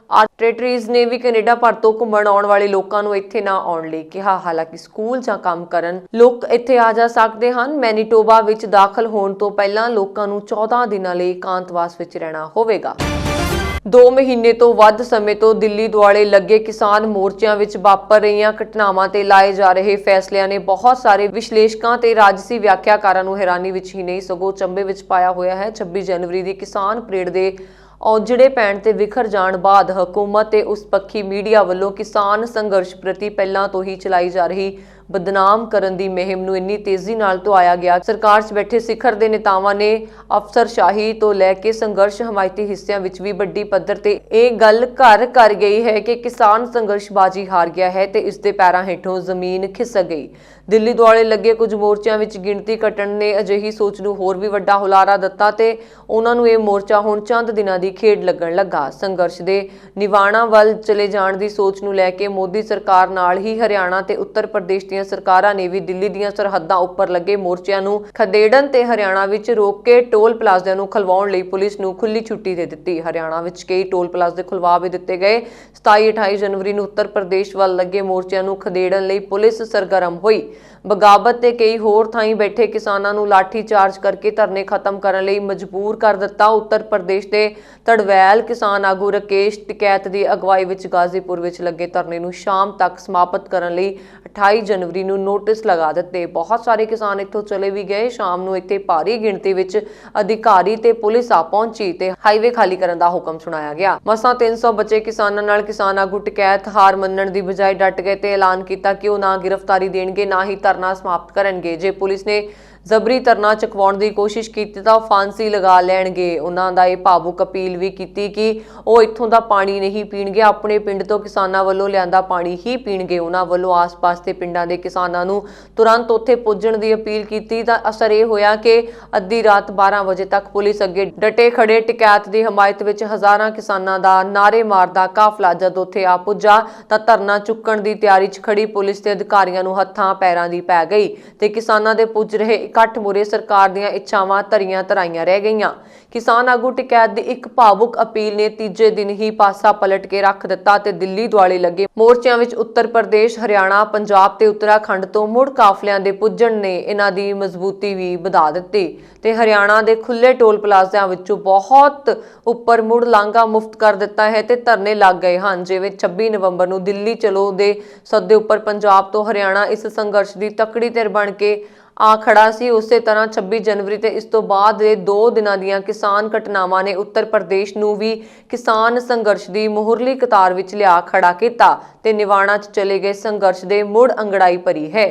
S1: ਟੈਰੀਟਰੀਜ਼ ਨੇ ਵੀ ਕੈਨੇਡਾ ਭਰ ਤੋਂ ਘੁੰਮਣ ਆਉਣ ਵਾਲੇ ਲੋਕਾਂ ਨੂੰ ਇੱਥੇ ਨਾ ਆਉਣ ਲਈ ਕਿਹਾ। ਹਾਲਾਂਕਿ ਸਕੂਲ ਜਾਂ ਕੰਮ ਕਰਨ ਲੋਕ ਇੱਥੇ ਆ ਜਾ ਸਕਦੇ ਹਨ। ਮੈਨੀਟੋਬਾ ਵਿੱਚ ਦਾਖਲ ਹੋਣ ਤੋਂ ਪਹਿਲਾਂ ਲੋਕਾਂ ਨੂੰ 14 ਦਿਨਾਂ ਲਈ ਇਕਾਂਤਵਾਸ ਵਿੱਚ ਰਹਿਣਾ ਹੋਵੇਗਾ। 2 ਮਹੀਨੇ ਤੋਂ ਵੱਧ ਸਮੇਂ ਤੋਂ ਦਿੱਲੀ ਦੁਆਲੇ ਲੱਗੇ ਕਿਸਾਨ ਮੋਰਚਿਆਂ ਵਿੱਚ ਵਾਪਰ ਰਹੀਆਂ ਘਟਨਾਵਾਂ ਤੇ ਲਾਏ ਜਾ ਰਹੇ ਫੈਸਲਿਆਂ ਨੇ ਬਹੁਤ ਸਾਰੇ ਵਿਸ਼ਲੇਸ਼ਕਾਂ ਤੇ ਰਾਜਸੀ ਵਿਆਖਿਆਕਾਰਾਂ ਨੂੰ ਹੈਰਾਨੀ ਵਿੱਚ ਹੀ ਨਹੀਂ ਸਗੋਂ ਚੰਬੇ ਵਿੱਚ ਪਾਇਆ ਹੋਇਆ ਹੈ। 26 ਜਨਵਰੀ ਦੀ ਕਿਸਾਨ ਪਰੇਡ ਦੇ ਔਜੜੇ ਪੈਣ ਤੇ ਵਿਖਰ ਜਾਣ ਬਾਅਦ ਹਕੂਮਤ ਤੇ ਉਸ ਪੱਖੀ ਮੀਡੀਆ ਵੱਲੋਂ ਕਿਸਾਨ ਸੰਘਰਸ਼ ਪ੍ਰਤੀ ਪਹਿਲਾਂ ਤੋਂ ਹੀ ਚਲਾਈ ਜਾ ਰਹੀ ਬਦਨਾਮ ਕਰਨ ਦੀ ਮੁਹਿੰਮ ਨੂੰ ਇੰਨੀ ਤੇਜ਼ੀ ਨਾਲ ਧੁਆਇਆ ਗਿਆ। ਸਰਕਾਰ 'ਚ ਬੈਠੇ ਸਿਖਰ ਦੇ ਨੇਤਾਵਾਂ ਨੇ ਅਫਸਰਸ਼ਾਹੀ ਤੋਂ ਲੈ ਕੇ ਸੰਘਰਸ਼ ਹਮਾਇਤੀ ਹਿੱਸਿਆਂ ਵਿੱਚ ਵੀ ਵੱਡੀ ਪੱਧਰ ਤੇ ਇਹ ਗੱਲ ਘਰ ਕਰ ਗਈ ਹੈ ਕਿ ਕਿਸਾਨ ਸੰਘਰਸ਼ਬਾਜ਼ੀ ਹਾਰ ਗਿਆ ਹੈ ਤੇ ਇਸ ਦੇ ਪੈਰਾਂ ਹੇਠੋਂ ਜ਼ਮੀਨ ਖਿਸਕ ਗਈ। ਦਿੱਲੀ ਦੁਆਲੇ ਲੱਗੇ ਕੁਝ ਮੋਰਚਿਆਂ ਵਿੱਚ ਗਿਣਤੀ ਘਟਣ ਨੇ ਅਜਿਹੀ ਸੋਚ ਨੂੰ ਹੋਰ ਵੀ ਵੱਡਾ ਹੁਲਾਰਾ ਦਿੱਤਾ ਤੇ ਉਹਨਾਂ ਨੂੰ ਇਹ ਮੋਰਚਾ ਹੁਣ ਚੰਦ ਦਿਨਾਂ ਦੀ ਖੇਡ ਲੱਗਣ ਲੱਗਾ। ਸੰਘਰਸ਼ ਦੇ ਨਿਵਾਣਾ ਵੱਲ ਚਲੇ ਜਾਣ ਦੀ ਸੋਚ ਨੂੰ ਲੈ ਕੇ ਮੋਦੀ ਸਰਕਾਰ ਨਾਲ ਹੀ ਹਰਿਆਣਾ ਤੇ ਉੱਤਰ ਪ੍ਰਦੇਸ਼ ਦੀਆਂ ਸਰਕਾਰਾਂ ਨੇ ਵੀ ਦਿੱਲੀ ਦੀਆਂ ਸਰਹੱਦਾਂ ਉੱਪਰ ਲੱਗੇ ਮੋਰਚਿਆਂ ਨੂੰ ਖਦੇੜਨ ਤੇ ਹਰਿਆਣਾ ਵਿੱਚ ਰੋਕ ਕੇ ਟੋਲ ਪਲਾਜ਼ਿਆਂ ਨੂੰ ਖੁਲਵਾਉਣ ਲਈ ਪੁਲਿਸ ਨੂੰ ਖੁੱਲੀ ਛੁੱਟੀ ਦੇ ਦਿੱਤੀ। ਹਰਿਆਣਾ ਵਿੱਚ ਕਈ ਟੋਲ ਪਲਾਜ਼ੇ ਖੁਲਵਾ ਵੀ ਦਿੱਤੇ ਗਏ। 27-28 ਜਨਵਰੀ ਨੂੰ ਉੱਤਰ ਪ੍ਰਦੇਸ਼ ਵੱਲ ਲੱਗੇ ਮੋਰਚਿਆਂ ਨੂੰ ਖਦੇੜਨ ਲਈ ਪੁਲਿਸ ਸਰਗਰਮ ਹੋਈ। ਬਗਾਵਤ ਤੇ ਕਈ ਹੋਰ ਥਾਈਂ ਬੈਠੇ ਕਿਸਾਨਾਂ ਨੂੰ ਲਾਠੀ ਚਾਰਜ ਕਰਕੇ ਧਰਨੇ ਖਤਮ ਕਰਨ ਲਈ ਮਜਬੂਰ ਕਰ ਦਿੱਤਾ। ਉੱਤਰ ਪ੍ਰਦੇਸ਼ ਦੇ ਤੜਵੈਲ ਕਿਸਾਨ ਆਗੂ ਰਾਕੇਸ਼ ਟਿਕੈਤ ਦੀ ਅਗਵਾਈ ਵਿੱਚ ਗਾਜ਼ੀਪੁਰ ਵਿੱਚ ਲੱਗੇ ਧਰਨੇ ਨੂੰ ਸ਼ਾਮ ਤੱਕ ਸਮਾਪਤ ਕਰਨ ਲਈ 28 ਜਨਵਰੀ ਨੂੰ ਨੋਟਿਸ ਲਗਾ ਦਿੱਤੇ। ਬਹੁਤ ਸਾਰੇ ਕਿਸਾਨ ਇੱਥੋਂ ਚਲੇ ਵੀ ਗਏ। ਸ਼ਾਮ ਨੂੰ ਇੱਥੇ ਭਾਰੀ ਗਿਣਤੀ ਵਿੱਚ ਅਧਿਕਾਰੀ ਤੇ ਪੁਲਿਸ ਆ ਪਹੁੰਚੀ ਤੇ ਹਾਈਵੇ ਖਾਲੀ ਕਰਨ ਦਾ ਹੁਕਮ ਸੁਣਾਇਆ ਗਿਆ। ਮਸਾਂ 300 ਬਚੇ ਕਿਸਾਨਾਂ ਨਾਲ ਕਿਸਾਨ ਆਗੂ ਟਿਕੈਤ ਹਾਰ ਮੰਨਣ ਦੀ ਬਜਾਏ ਡਟ ਗਏ ਤੇ ਐਲਾਨ ਕੀਤਾ ਕਿ ਉਹ ਨਾ ਗ੍ਰਿਫਤਾਰੀ ਦੇਣਗੇ ਨਾ ਹੀ ਧਰਨਾ ਸਮਾਪਤ ਕਰਨਗੇ। ਜੇ ਪੁਲਿਸ ਨੇ ਜ਼ਬਰੀ ਧਰਨਾ ਚੁਕਵਾਉਣ ਦੀ ਕੋਸ਼ਿਸ਼ ਕੀਤੀ ਤਾਂ ਫਾਂਸੀ ਲਗਾ ਲੈਣਗੇ। ਉਹਨਾਂ ਦਾ ਇਹ ਭਾਵੁਕ ਅਪੀਲ ਵੀ ਕੀਤੀ ਕਿ ਉਹ ਇੱਥੋਂ ਦਾ ਪਾਣੀ ਨਹੀਂ ਪੀਣਗੇ, ਆਪਣੇ ਪਿੰਡ ਤੋਂ ਕਿਸਾਨਾਂ ਵੱਲੋਂ ਲਿਆਂਦਾ ਪਾਣੀ ਹੀ ਪੀਣਗੇ। ਉਹਨਾਂ ਵੱਲੋਂ ਆਸ-ਪਾਸ ਦੇ ਪਿੰਡਾਂ ਦੇ ਕਿਸਾਨਾਂ ਨੂੰ ਤੁਰੰਤ ਉੱਥੇ ਪੁੱਜਣ ਦੀ ਅਪੀਲ ਕੀਤੀ ਤਾਂ ਅਸਰ ਇਹ ਹੋਇਆ ਕਿ ਅੱਧੀ ਰਾਤ 12 ਵਜੇ ਤੱਕ ਪੁਲਿਸ ਅੱਗੇ ਡਟੇ ਖੜੇ ਟਿਕੈਤ ਦੀ ਹਮਾਇਤ ਵਿੱਚ ਹਜ਼ਾਰਾਂ ਕਿਸਾਨਾਂ ਦਾ ਨਾਰੇ ਮਾਰਦਾ ਕਾਫਲਾ ਜਦ ਉੱਥੇ ਆ ਪੁੱਜਾ ਤਾਂ ਧਰਨਾ ਚੁੱਕਣ ਦੀ ਤਿਆਰੀ 'ਚ ਖੜੀ ਪੁਲਿਸ ਤੇ ਅਧਿਕਾਰੀਆਂ ਨੂੰ ਹੱਥਾਂ ਪੈਰਾਂ ਦੀ ਪੈ ਗਈ ਤੇ ਕਿਸਾਨਾਂ ਦੇ ਪੁੱਜ ਰਹੇ ਇਕੱਠ ਮੁਰੇ ਸਰਕਾਰ ਦੀਆਂ ਇੱਛਾਵਾਂ ਧਰਾਈਆਂ ਰਹਿ ਗਈਆਂ। ਕਿਸਾਨ ਆਗੂ ਟਿਕੈਤ ਦੀ ਇੱਕ ਭਾਵੁਕ ਅਪੀਲ ਨੇ ਤੀਜੇ ਦਿਨ ਹੀ ਪਾਸਾ ਪਲਟ ਕੇ ਰੱਖ ਦਿੱਤਾ ਤੇ ਦਿੱਲੀ ਦੁਆਲੇ ਲੱਗੇ ਮੋਰਚਿਆਂ ਵਿੱਚ ਉੱਤਰ ਪ੍ਰਦੇਸ਼, ਹਰਿਆਣਾ, ਪੰਜਾਬ ਤੇ ਉੱਤਰਾਖੰਡ ਤੋਂ ਮੁੜ ਕਾਫਲਿਆਂ ਦੇ ਪੁੱਜਣ ਨੇ ਇਹਨਾਂ ਦੀ ਮਜ਼ਬੂਤੀ ਵੀ ਵਧਾ ਦਿੱਤੀ ਤੇ ਹਰਿਆਣਾ ਦੇ ਖੁੱਲੇ ਟੋਲ ਪਲਾਜ਼ਿਆਂ ਵਿੱਚੋਂ ਬਹੁਤ ਉੱਪਰ ਮੁੜ ਲਾਂਘਾ ਮੁਫਤ ਕਰ ਦਿੱਤਾ ਹੈ ਤੇ ਧਰਨੇ ਲੱਗ ਗਏ ਹਨ। ਜਿਵੇਂ 26 ਨਵੰਬਰ ਨੂੰ ਦਿੱਲੀ ਚਲੋ ਦੇ ਸੱਦੇ ਉੱਪਰ ਪੰਜਾਬ ਤੋਂ ਹਰਿਆਣਾ ਇਸ ਸੰਘਰਸ਼ ਦੀ ਤਕੜੀ ਧਿਰ ਬਣ ਕੇ ਆ ਖੜਾ ਸੀ, ਉਸੇ ਤਰ੍ਹਾਂ 26 ਜਨਵਰੀ ਤੇ ਇਸ ਤੋਂ ਬਾਅਦ ਦੇ 2 ਦਿਨਾਂ ਦੀਆਂ ਕਿਸਾਨ ਘਟਨਾਵਾਂ ਨੇ ਉੱਤਰ ਪ੍ਰਦੇਸ਼ ਨੂੰ ਵੀ ਕਿਸਾਨ ਸੰਘਰਸ਼ ਦੀ ਮੁਹਰਲੀ ਕਤਾਰ ਵਿੱਚ ਲਿਆ ਖੜਾ ਕੀਤਾ ਤੇ ਨਿਵਾਣਾ 'ਚ ਚਲੇ ਗਏ ਸੰਘਰਸ਼ ਦੇ ਮੁੜ ਅੰਗੜਾਈ ਭਰੀ ਹੈ।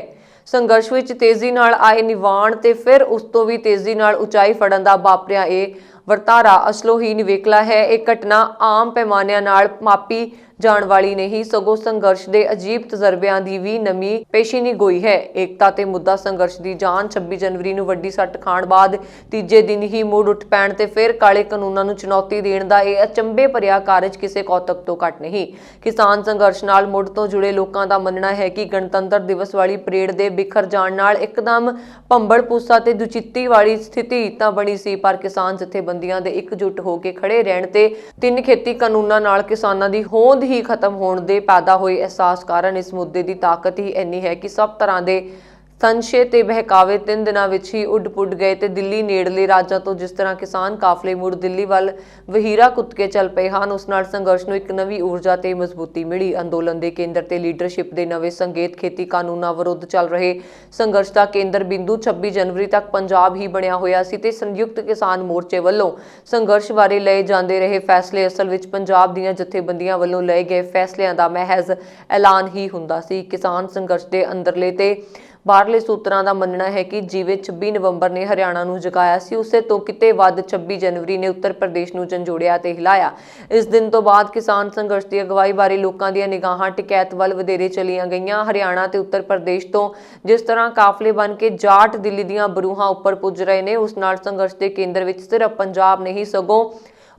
S1: ਸੰਘਰਸ਼ ਵਿੱਚ ਤੇਜ਼ੀ ਨਾਲ ਆਏ ਨਿਵਾਣ ਤੇ ਫਿਰ ਉਸ ਤੋਂ ਵੀ ਤੇਜ਼ੀ ਨਾਲ ਉਚਾਈ ਫੜਨ ਦਾ ਵਾਪਰਿਆ ਇਹ ਵਰਤਾਰਾ ਅਸਲੋਂ ਹੀ ਨਿਵੇਕਲਾ ਹੈ। ਇਹ ਘਟਨਾ ਆਮ ਪੈਮਾਨਿਆਂ ਨਾਲ ਮਾਪੀ ਜਾਣ ਵਾਲੀ ਨਹੀਂ, ਸਗੋਂ ਸੰਘਰਸ਼ ਦੇ ਅਜੀਬ ਤਜਰਬਿਆਂ ਦੀ ਵੀ ਨਵੀਂ ਪੇਸ਼ੀਨੀ ਗੋਈ ਹੈ। ਏਕਤਾ ਤੇ ਮੁੱਦਾ ਸੰਘਰਸ਼ ਦੀ ਜਾਨ 26 ਜਨਵਰੀ ਨੂੰ ਵੱਡੀ ਸੱਟ ਖਾਣ ਬਾਅਦ ਤੀਜੇ ਦਿਨ ਹੀ ਮੁੜ ਉੱਠ ਪੈਣ ਤੇ ਫਿਰ ਕਾਲੇ ਕਾਨੂੰਨਾਂ ਨੂੰ ਚੁਣੌਤੀ ਦੇਣ ਦਾ ਇਹ ਅਚੰਭੇ ਭਰਿਆ ਕਾਰਜ ਕਿਸੇ ਕੌਤਕ ਤੋਂ ਘੱਟ ਨਹੀਂ। ਕਿਸਾਨ ਸੰਘਰਸ਼ ਨਾਲ ਮੁੜ ਤੋਂ ਜੁੜੇ ਲੋਕਾਂ ਦਾ ਮੰਨਣਾ ਹੈ ਕਿ ਗਣਤੰਤਰ ਦਿਵਸ ਵਾਲੀ ਪਰੇਡ ਦੇ ਬਿਖਰ ਜਾਣ ਨਾਲ ਇੱਕਦਮ ਭੰਬਲ ਪੂਸਾ ਤੇ ਦੁਚਿੱਤੀ ਵਾਲੀ ਸਥਿਤੀ ਤਾਂ ਬਣੀ ਸੀ, ਪਰ ਕਿਸਾਨ ਜਥੇਬੰਦੀਆਂ ਦੇ ਇਕਜੁੱਟ ਹੋ ਕੇ ਖੜੇ ਰਹਿਣ ਤੇ 3 ਖੇਤੀ ਕਾਨੂੰਨਾਂ ਨਾਲ ਕਿਸਾਨਾਂ ਦੀ ਹੋਂਦ ਹੀ ਖਤਮ ਹੋਣ ਦੇ ਪੈਦਾ ਹੋਏ ਅਹਿਸਾਸ ਕਾਰਨ ਇਸ ਮੁੱਦੇ ਦੀ ਤਾਕਤ ਹੀ ਇੰਨੀ ਹੈ ਕਿ ਸਭ ਤਰ੍ਹਾਂ ਦੇ ਸੰਸ਼ੇ ਤੇ ਬਹਿਕਾਵੇ 3 ਦਿਨਾਂ ਵਿੱਚ ਹੀ ਉੱਡ ਪੁੱਡ ਗਏ ਤੇ ਦਿੱਲੀ ਨੇੜਲੇ ਰਾਜਾਂ ਤੋਂ ਜਿਸ ਤਰ੍ਹਾਂ ਕਿਸਾਨ ਕਾਫਲੇ ਮੁੜ ਦਿੱਲੀ ਵੱਲ ਵਹੀਰਾ ਕੁੱਦ ਕੇ ਚੱਲ ਪਏ ਹਨ, ਉਸ ਨਾਲ ਸੰਘਰਸ਼ ਨੂੰ ਇੱਕ ਨਵੀਂ ਊਰਜਾ ਤੇ ਮਜ਼ਬੂਤੀ ਮਿਲੀ। ਅੰਦੋਲਨ ਦੇ ਕੇਂਦਰ ਤੇ ਲੀਡਰਸ਼ਿਪ ਦੇ ਨਵੇਂ ਸੰਕੇਤ ਖੇਤੀ ਕਾਨੂੰਨਾਂ ਵਿਰੁੱਧ ਚੱਲ ਰਹੇ ਸੰਘਰਸ਼ ਦਾ ਕੇਂਦਰ ਬਿੰਦੂ 26 ਜਨਵਰੀ ਤੱਕ ਪੰਜਾਬ ਹੀ ਬਣਿਆ ਹੋਇਆ ਸੀ ਤੇ ਸੰਯੁਕਤ ਕਿਸਾਨ ਮੋਰਚੇ ਵੱਲੋਂ ਸੰਘਰਸ਼ ਬਾਰੇ ਲਏ ਜਾਂਦੇ ਰਹੇ ਫੈਸਲੇ ਅਸਲ ਵਿੱਚ ਪੰਜਾਬ ਦੀਆਂ ਜਥੇਬੰਦੀਆਂ ਵੱਲੋਂ ਲਏ ਗਏ ਫੈਸਲਿਆਂ ਦਾ ਮਹਿਜ਼ ਐਲਾਨ ਹੀ ਹੁੰਦਾ ਸੀ। ਕਿਸਾਨ ਸੰਘਰਸ਼ ਦੇ ਅੰਦਰਲੇ ਤੇ ਬਾਹਰਲੇ ਸੂਤਰਾਂ ਦਾ ਮੰਨਣਾ ਹੈ ਕਿ ਜਿਵੇਂ 26 ਨਵੰਬਰ ਨੇ ਹਰਿਆਣਾ ਨੂੰ ਜਗਾਇਆ ਸੀ, ਉਸੇ ਤੋਂ ਕਿਤੇ ਵੱਧ 26 ਜਨਵਰੀ ਨੇ ਉੱਤਰ ਪ੍ਰਦੇਸ਼ ਨੂੰ ਝੰਜੋੜਿਆ ਤੇ ਹਿਲਾਇਆ। ਇਸ ਦਿਨ ਤੋਂ ਬਾਅਦ ਕਿਸਾਨ ਸੰਘਰਸ਼ ਦੀ ਅਗਵਾਈ ਬਾਰੇ ਲੋਕਾਂ ਦੀਆਂ ਨਿਗਾਹਾਂ ਟਿਕੈਤ ਵੱਲ ਵਧੇਰੇ ਚਲੀਆਂ ਗਈਆਂ। ਹਰਿਆਣਾ ਤੇ ਉੱਤਰ ਪ੍ਰਦੇਸ਼ ਤੋਂ ਜਿਸ ਤਰ੍ਹਾਂ ਕਾਫਲੇ ਬਣ ਕੇ ਜਾਟ ਦਿੱਲੀ ਦੀਆਂ ਬਰੂਹਾਂ ਉੱਪਰ ਪੁੱਜ ਰਹੇ ਨੇ, ਉਸ ਨਾਲ ਸੰਘਰਸ਼ ਦੇ ਕੇਂਦਰ ਵਿੱਚ ਸਿਰਫ ਪੰਜਾਬ ਨਹੀਂ ਸਗੋਂ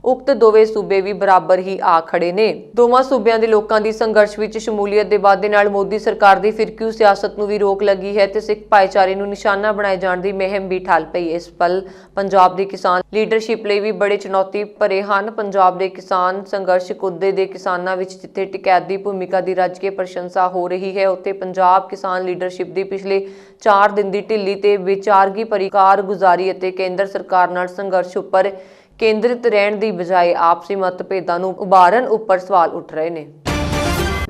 S1: ਉਕਤ ਦੋਵੇਂ ਸੂਬੇ ਵੀ ਬਰਾਬਰ ਹੀ ਆ ਖੜੇ ਨੇ। ਦੋਵਾਂ ਸੂਬਿਆਂ ਦੇ ਲੋਕਾਂ ਦੀ ਸੰਘਰਸ਼ ਵਿੱਚ ਸ਼ਮੂਲੀਅਤ ਦੇ ਵਾਧੇ ਨਾਲ ਮੋਦੀ ਸਰਕਾਰ ਦੀ ਫਿਰਕੂ ਸਿਆਸਤ ਨੂੰ ਵੀ ਰੋਕ ਲੱਗੀ ਹੈ ਤੇ ਸਿੱਖ ਭਾਈਚਾਰੇ ਨੂੰ ਨਿਸ਼ਾਨਾ ਬਣਾਏ ਜਾਣ ਦੀ ਮੁਹਿੰਮ ਵੀ ਠੱਲ ਪਈ। ਇਸ ਪਲ ਪੰਜਾਬ ਦੀ ਕਿਸਾਨ ਲੀਡਰਸ਼ਿਪ ਲਈ ਵੀ ਬੜੇ ਚੁਣੌਤੀ ਭਰੇ ਹਨ। ਪੰਜਾਬ ਦੇ ਕਿਸਾਨ ਸੰਘਰਸ਼ ਕੁੱਦੇ ਦੇ ਕਿਸਾਨਾਂ ਵਿੱਚ ਜਿੱਥੇ ਟਿਕੈਤ ਦੀ ਭੂਮਿਕਾ ਦੀ ਰੱਜ ਕੇ ਪ੍ਰਸ਼ੰਸਾ ਹੋ ਰਹੀ ਹੈ, ਉੱਥੇ ਪੰਜਾਬ ਕਿਸਾਨ ਲੀਡਰਸ਼ਿਪ ਦੀ ਪਿਛਲੇ 4 ਦਿਨ ਦੀ ਢਿੱਲੀ ਤੇ ਵਿਚਾਰਗੀ ਭਰੀ ਕਾਰਗੁਜ਼ਾਰੀ ਅਤੇ ਕੇਂਦਰ ਸਰਕਾਰ ਨਾਲ ਸੰਘਰਸ਼ ਉੱਪਰ ਕੇਂਦਰਿਤ ਰਹਿਣ ਦੀ ਬਜਾਏ ਆਪਸੀ ਮਤਭੇਦਾਂ ਨੂੰ ਉਭਾਰਨ ਉੱਪਰ ਸਵਾਲ ਉੱਠ ਰਹੇ ਨੇ।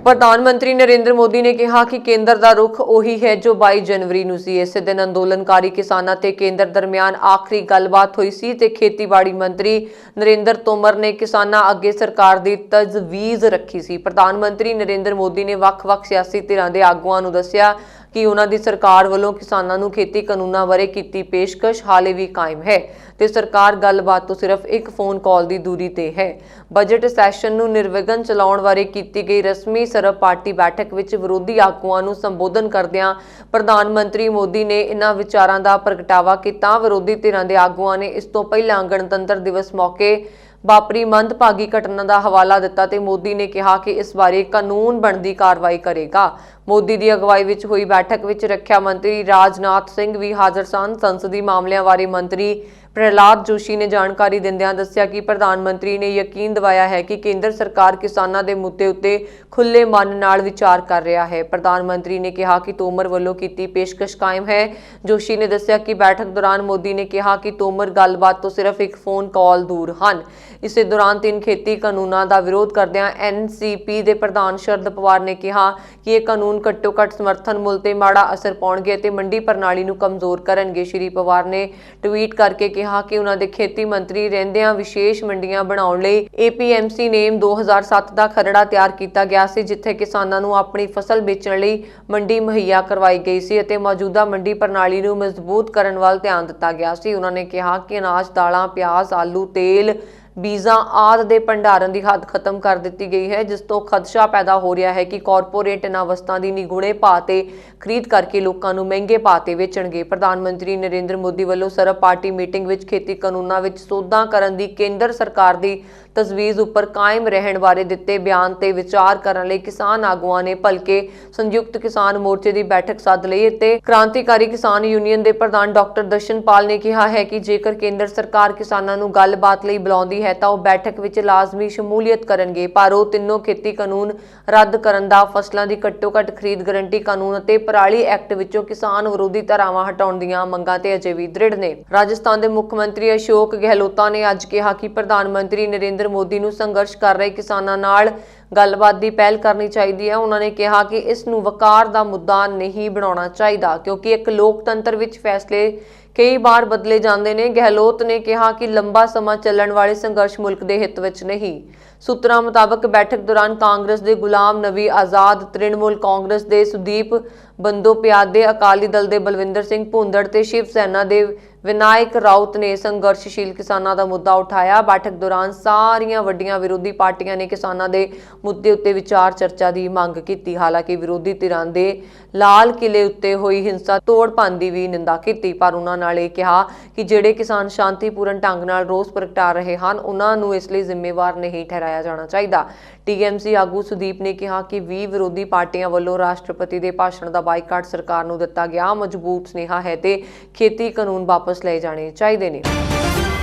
S1: ਪ੍ਰਧਾਨ ਮੰਤਰੀ ਨਰਿੰਦਰ ਮੋਦੀ ਨੇ ਕਿਹਾ ਕਿ ਕੇਂਦਰ ਦਾ ਰੁਖ ਉਹੀ ਹੈ ਜੋ 22 ਜਨਵਰੀ ਨੂੰ ਸੀ। ਇਸੇ ਦਿਨ ਅੰਦੋਲਨਕਾਰੀ ਕਿਸਾਨਾਂ ਤੇ ਕੇਂਦਰ ਦਰਮਿਆਨ ਆਖਰੀ ਗੱਲਬਾਤ ਹੋਈ ਸੀ ਤੇ ਖੇਤੀਬਾੜੀ ਮੰਤਰੀ ਨਰਿੰਦਰ ਤੋਮਰ ਨੇ ਕਿਸਾਨਾਂ ਅੱਗੇ ਸਰਕਾਰ ਦੀ ਤਜਵੀਜ਼ ਰੱਖੀ ਸੀ। ਪ੍ਰਧਾਨ ਮੰਤਰੀ ਨਰਿੰਦਰ ਮੋਦੀ ਨੇ ਵੱਖ-ਵੱਖ ਸਿਆਸੀ ਧਿਰਾਂ ਦੇ ਆਗੂਆਂ ਨੂੰ ਦੱਸਿਆ ਕਿ ਉਹਨਾਂ ਦੀ ਸਰਕਾਰ ਵੱਲੋਂ ਕਿਸਾਨਾਂ ਨੂੰ ਖੇਤੀ ਕਾਨੂੰਨਾਂ ਬਾਰੇ ਕੀਤੀ ਪੇਸ਼ਕਸ਼ ਹਾਲੇ ਵੀ ਕਾਇਮ ਹੈ ਤੇ ਸਰਕਾਰ ਗੱਲਬਾਤ ਤੋਂ ਸਿਰਫ ਇੱਕ ਫੋਨ ਕਾਲ ਦੀ ਦੂਰੀ ਤੇ ਹੈ। ਬਜਟ ਸੈਸ਼ਨ ਨੂੰ ਨਿਰਵਿਘਨ ਚਲਾਉਣ ਬਾਰੇ ਕੀਤੀ ਗਈ ਰਸਮੀ ਸਰਬ ਪਾਰਟੀ ਬੈਠਕ ਵਿੱਚ ਵਿਰੋਧੀ ਆਗੂਆਂ ਨੂੰ ਸੰਬੋਧਨ ਕਰਦਿਆਂ ਪ੍ਰਧਾਨ ਮੰਤਰੀ ਮੋਦੀ ਨੇ ਇਹਨਾਂ ਵਿਚਾਰਾਂ ਦਾ ਪ੍ਰਗਟਾਵਾ ਕੀਤਾ। ਵਿਰੋਧੀ ਧਿਰਾਂ ਦੇ ਆਗੂਆਂ ਨੇ ਇਸ ਤੋਂ ਪਹਿਲਾਂ ਗਣਤੰਤਰ ਦਿਵਸ ਮੌਕੇ ਵਾਪਰੀ ਮੰਦਭਾਗੀ ਘਟਨਾ ਦਾ ਹਵਾਲਾ ਦਿੱਤਾ ਤੇ ਮੋਦੀ ਨੇ ਕਿਹਾ ਕਿ ਇਸ ਬਾਰੇ ਕਾਨੂੰਨ ਬਣਦੀ ਕਾਰਵਾਈ ਕਰੇਗਾ। ਮੋਦੀ ਦੀ ਅਗਵਾਈ ਵਿੱਚ ਹੋਈ ਬੈਠਕ ਵਿੱਚ ਰੱਖਿਆ ਮੰਤਰੀ ਰਾਜਨਾਥ ਸਿੰਘ ਵੀ ਹਾਜ਼ਰ ਸਨ। ਸੰਸਦੀ ਮਾਮਲਿਆਂ ਬਾਰੇ ਮੰਤਰੀ ਪ੍ਰਹਿਲਾਦ ਜੋਸ਼ੀ ਨੇ ਜਾਣਕਾਰੀ ਦਿੰਦਿਆਂ ਦੱਸਿਆ ਕਿ ਪ੍ਰਧਾਨ ਮੰਤਰੀ ਨੇ ਯਕੀਨ ਦਿਵਾਇਆ ਹੈ ਕਿ ਕੇਂਦਰ ਸਰਕਾਰ ਕਿਸਾਨਾਂ ਦੇ ਮੁੱਦੇ ਉੱਤੇ ਖੁੱਲੇ ਮਨ ਨਾਲ ਵਿਚਾਰ ਕਰ ਰਿਹਾ ਹੈ। ਪ੍ਰਧਾਨ ਮੰਤਰੀ ਨੇ ਕਿਹਾ ਕਿ ਤੋਮਰ ਵੱਲੋਂ ਕੀਤੀ ਪੇਸ਼ਕਸ਼ ਕਾਇਮ ਹੈ। ਜੋਸ਼ੀ ਨੇ ਦੱਸਿਆ ਕਿ ਬੈਠਕ ਦੌਰਾਨ ਮੋਦੀ ਨੇ ਕਿਹਾ ਕਿ ਤੋਮਰ ਗੱਲਬਾਤ ਤੋਂ ਸਿਰਫ ਇੱਕ ਫੋਨ ਕਾਲ ਦੂਰ ਹਨ। ਇਸੇ ਦੌਰਾਨ 3 ਖੇਤੀ ਕਾਨੂੰਨਾਂ ਦਾ ਵਿਰੋਧ ਕਰਦਿਆਂ ਐਨਸੀਪੀ ਦੇ ਪ੍ਰਧਾਨ ਸ਼ਰਦ ਪਵਾਰ ਨੇ ਕਿਹਾ ਕਿ ਇਹ ਕਾਨੂੰਨ ਘੱਟੋ-ਘੱਟ ਸਮਰਥਨ ਮੁੱਲ ਤੇ ਮਾੜਾ ਅਸਰ ਪਾਉਣਗੇ ਅਤੇ ਮੰਡੀ ਪ੍ਰਣਾਲੀ ਨੂੰ ਕਮਜ਼ੋਰ ਕਰਨਗੇ। ਸ਼੍ਰੀ ਪਵਾਰ ਨੇ ਟਵੀਟ ਕਰਕੇ ਕਿਹਾ ਕਿ ਉਹਨਾਂ ਦੇ ਖੇਤੀ ਮੰਤਰੀ ਰਹਿੰਦਿਆਂ ਵਿਸ਼ੇਸ਼ ਮੰਡੀਆਂ ਬਣਾਉਣ ਲਈ APMC ਨੇਮ 2007 ਦਾ ਖਰੜਾ ਤਿਆਰ ਕੀਤਾ ਗਿਆ ਸੀ, ਜਿੱਥੇ ਕਿਸਾਨਾਂ ਨੂੰ ਆਪਣੀ ਫਸਲ ਵੇਚਣ ਲਈ ਮੰਡੀ ਮੁਹੱਈਆ ਕਰਵਾਈ ਗਈ ਸੀ ਅਤੇ ਮੌਜੂਦਾ ਮੰਡੀ ਪ੍ਰਣਾਲੀ ਨੂੰ ਮਜ਼ਬੂਤ ਕਰਨ ਵੱਲ ਧਿਆਨ ਦਿੱਤਾ ਗਿਆ ਸੀ। ਉਹਨਾਂ ਨੇ ਕਿਹਾ ਕਿ ਅਨਾਜ, ਦਾਲਾਂ, ਪਿਆਜ਼, ਆਲੂ, ਤੇਲ, ਬੀਜਾਂ ਆਦਿ ਦੇ ਭੰਡਾਰਨ ਦੀ ਹੱਦ ਖਤਮ ਕਰ ਦਿੱਤੀ ਗਈ ਹੈ, ਜਿਸ ਤੋਂ ਖਦਸ਼ਾ ਪੈਦਾ ਹੋ ਰਿਹਾ ਹੈ ਕਿ ਕਾਰਪੋਰੇਟ ਇਹਨਾਂ ਵਸਤਾਂ ਦੀ ਨਿਗੂਣੇ ਭਾਅ ਤੇ ਖਰੀਦ ਕਰਕੇ ਲੋਕਾਂ ਨੂੰ ਮਹਿੰਗੇ ਭਾਅ ਤੇ ਵੇਚਣਗੇ। ਪ੍ਰਧਾਨ ਮੰਤਰੀ ਨਰਿੰਦਰ ਮੋਦੀ ਵੱਲੋਂ ਸਰਬ ਪਾਰਟੀ ਮੀਟਿੰਗ ਵਿੱਚ ਖੇਤੀ ਕਾਨੂੰਨਾਂ ਵਿੱਚ ਸੋਧਾਂ ਕਰਨ ਦੀ ਕੇਂਦਰ ਸਰਕਾਰ ਦੀ ਤਜਵੀਜ਼ ਉੱਪਰ ਕਾਇਮ ਰਹਿਣ ਬਾਰੇ ਦਿੱਤੇ ਬਿਆਨ ਤੇ ਵਿਚਾਰ ਕਰਨ ਲਈ ਕਿਸਾਨ ਆਗੂਆਂ ਨੇ ਭਲਕੇ ਸੰਯੁਕਤ ਕਿਸਾਨ ਮੋਰਚੇ ਦੀ ਬੈਠਕ ਸੱਦ ਲਈ ਅਤੇ ਕ੍ਰਾਂਤੀਕਾਰੀ ਕਿਸਾਨ ਯੂਨੀਅਨ ਦੇ ਪ੍ਰਧਾਨ ਡਾਕਟਰ ਦਰਸ਼ਨਪਾਲ ਨੇ ਕਿਹਾ ਹੈ ਕਿ ਜੇਕਰ ਕੇਂਦਰ ਸਰਕਾਰ ਕਿਸਾਨਾਂ ਨੂੰ ਗੱਲਬਾਤ ਲਈ ਬੁਲਾਉਂਦੀ ਹੈ ਤਾਂ ਉਹ ਬੈਠਕ ਵਿੱਚ ਲਾਜ਼ਮੀ ਸ਼ਮੂਲੀਅਤ ਕਰਨਗੇ, ਪਰ ਉਹ ਤਿੰਨੋਂ ਖੇਤੀ ਕਾਨੂੰਨ ਰੱਦ ਕਰਨ ਦਾ, ਫਸਲਾਂ ਦੀ ਘੱਟੋ-ਘੱਟ ਖਰੀਦ ਗਰੰਟੀ ਕਾਨੂੰਨ ਅਤੇ ਪਰਾਲੀ ਐਕਟ ਵਿੱਚੋਂ ਕਿਸਾਨ ਵਿਰੋਧੀ ਧਾਰਾਵਾਂ ਹਟਾਉਣ ਦੀਆਂ ਮੰਗਾਂ ਤੇ ਅਜੇ ਵੀ ਦ੍ਰਿੜ ਨੇ। ਰਾਜਸਥਾਨ ਦੇ ਮੁੱਖ ਮੰਤਰੀ ਅਸ਼ੋਕ ਗਹਿਲੋਤ ਨੇ ਅੱਜ ਕਿਹਾ ਕਿ ਪ੍ਰਧਾਨ ਮੰਤਰੀ ਨਰਿੰਦਰ ਮੋਦੀ ਨੂੰ ਸੰਘਰਸ਼ ਕਰ ਰਹੇ ਕਿਸਾਨਾਂ ਨਾਲ ਗੱਲਬਾਤ ਦੀ ਪਹਿਲ ਕਰਨੀ ਚਾਹੀਦੀ ਹੈ। ਉਹਨਾਂ ਨੇ ਕਿਹਾ ਕਿ ਇਸ ਨੂੰ ਵਕਾਰ ਦਾ ਮੁੱਦਾ ਨਹੀਂ ਬਣਾਉਣਾ ਚਾਹੀਦਾ, ਕਿਉਂਕਿ ਇੱਕ ਲੋਕਤੰਤਰ ਵਿੱਚ ਫੈਸਲੇ ਕਈ ਵਾਰ ਬਦਲੇ ਜਾਂਦੇ ਨੇ। ਗਹਿਲੋਤ ਨੇ ਕਿਹਾ ਕਿ ਲੰਬਾ ਸਮਾਂ ਚੱਲਣ ਵਾਲੇ ਸੰਘਰਸ਼ ਮੁਲਕ ਦੇ ਹਿੱਤ ਵਿੱਚ ਨਹੀਂ। ਸੂਤਰਾਂ ਮੁਤਾਬਕ ਬੈਠਕ ਦੌਰਾਨ ਕਾਂਗਰਸ ਦੇ ਗੁਲਾਮ ਨਬੀ ਆਜ਼ਾਦ, ਤ੍ਰਿਣਮੂਲ ਕਾਂਗਰਸ ਦੇ ਸੁਦੀਪ ਬੰਦੋਪਿਆਦੇ, ਅਕਾਲੀ ਦਲ ਦੇ ਬਲਵਿੰਦਰ ਸਿੰਘ ਭੁੰਦੜ ਤੇ ਸ਼ਿਵ ਸੈਨਾ ਦੇ ਵਿਨਾਇਕ ਰਾਉਤ ਨੇ ਸੰਘਰਸ਼ਸ਼ੀਲ ਕਿਸਾਨਾਂ ਦਾ ਮੁੱਦਾ ਉਠਾਇਆ। ਬੈਠਕ ਦੌਰਾਨ ਸਾਰੀਆਂ ਵੱਡੀਆਂ ਵਿਰੋਧੀ ਪਾਰਟੀਆਂ ਨੇ ਕਿਸਾਨਾਂ ਦੇ ਮੁੱਦੇ ਉੱਤੇ ਵਿਚਾਰ ਚਰਚਾ ਦੀ ਮੰਗ ਕੀਤੀ। ਹਾਲਾਂਕਿ ਵਿਰੋਧੀ ਧਿਰਾਂ ਦੇ ਲਾਲ ਕਿਲੇ ਉੱਤੇ ਹੋਈ ਹਿੰਸਾ ਤੋੜ ਭੰਨ ਦੀ ਵੀ ਨਿੰਦਾ ਕੀਤੀ, ਪਰ ਉਹਨਾਂ ਨਾਲ ਇਹ ਕਿਹਾ ਕਿ ਜਿਹੜੇ ਕਿਸਾਨ ਸ਼ਾਂਤੀਪੂਰਨ ਢੰਗ ਨਾਲ ਰੋਸ ਪ੍ਰਗਟਾ ਰਹੇ ਹਨ, ਉਹਨਾਂ ਨੂੰ ਇਸ ਲਈ ਜ਼ਿੰਮੇਵਾਰ ਨਹੀਂ ਠਹਿਰਾਇਆ ਜਾਣਾ ਚਾਹੀਦਾ। TMC ਆਗੂ ਸੁਦੀਪ ਨੇ ਕਿਹਾ ਕਿ 20 ਵਿਰੋਧੀ ਪਾਰਟੀਆਂ ਵੱਲੋਂ ਰਾਸ਼ਟਰਪਤੀ ਦੇ ਭਾਸ਼ਣ ਦਾ ਬਾਈਕਾਟ ਸਰਕਾਰ ਨੂੰ ਦਿੱਤਾ ਗਿਆ ਮਜ਼ਬੂਤ ਸੁਨੇਹਾ ਹੈ ਤੇ ਖੇਤੀ ਕਾਨੂੰਨ ਵਾਪਸ ਲਏ ਜਾਣੇ ਚਾਹੀਦੇ ਨੇ।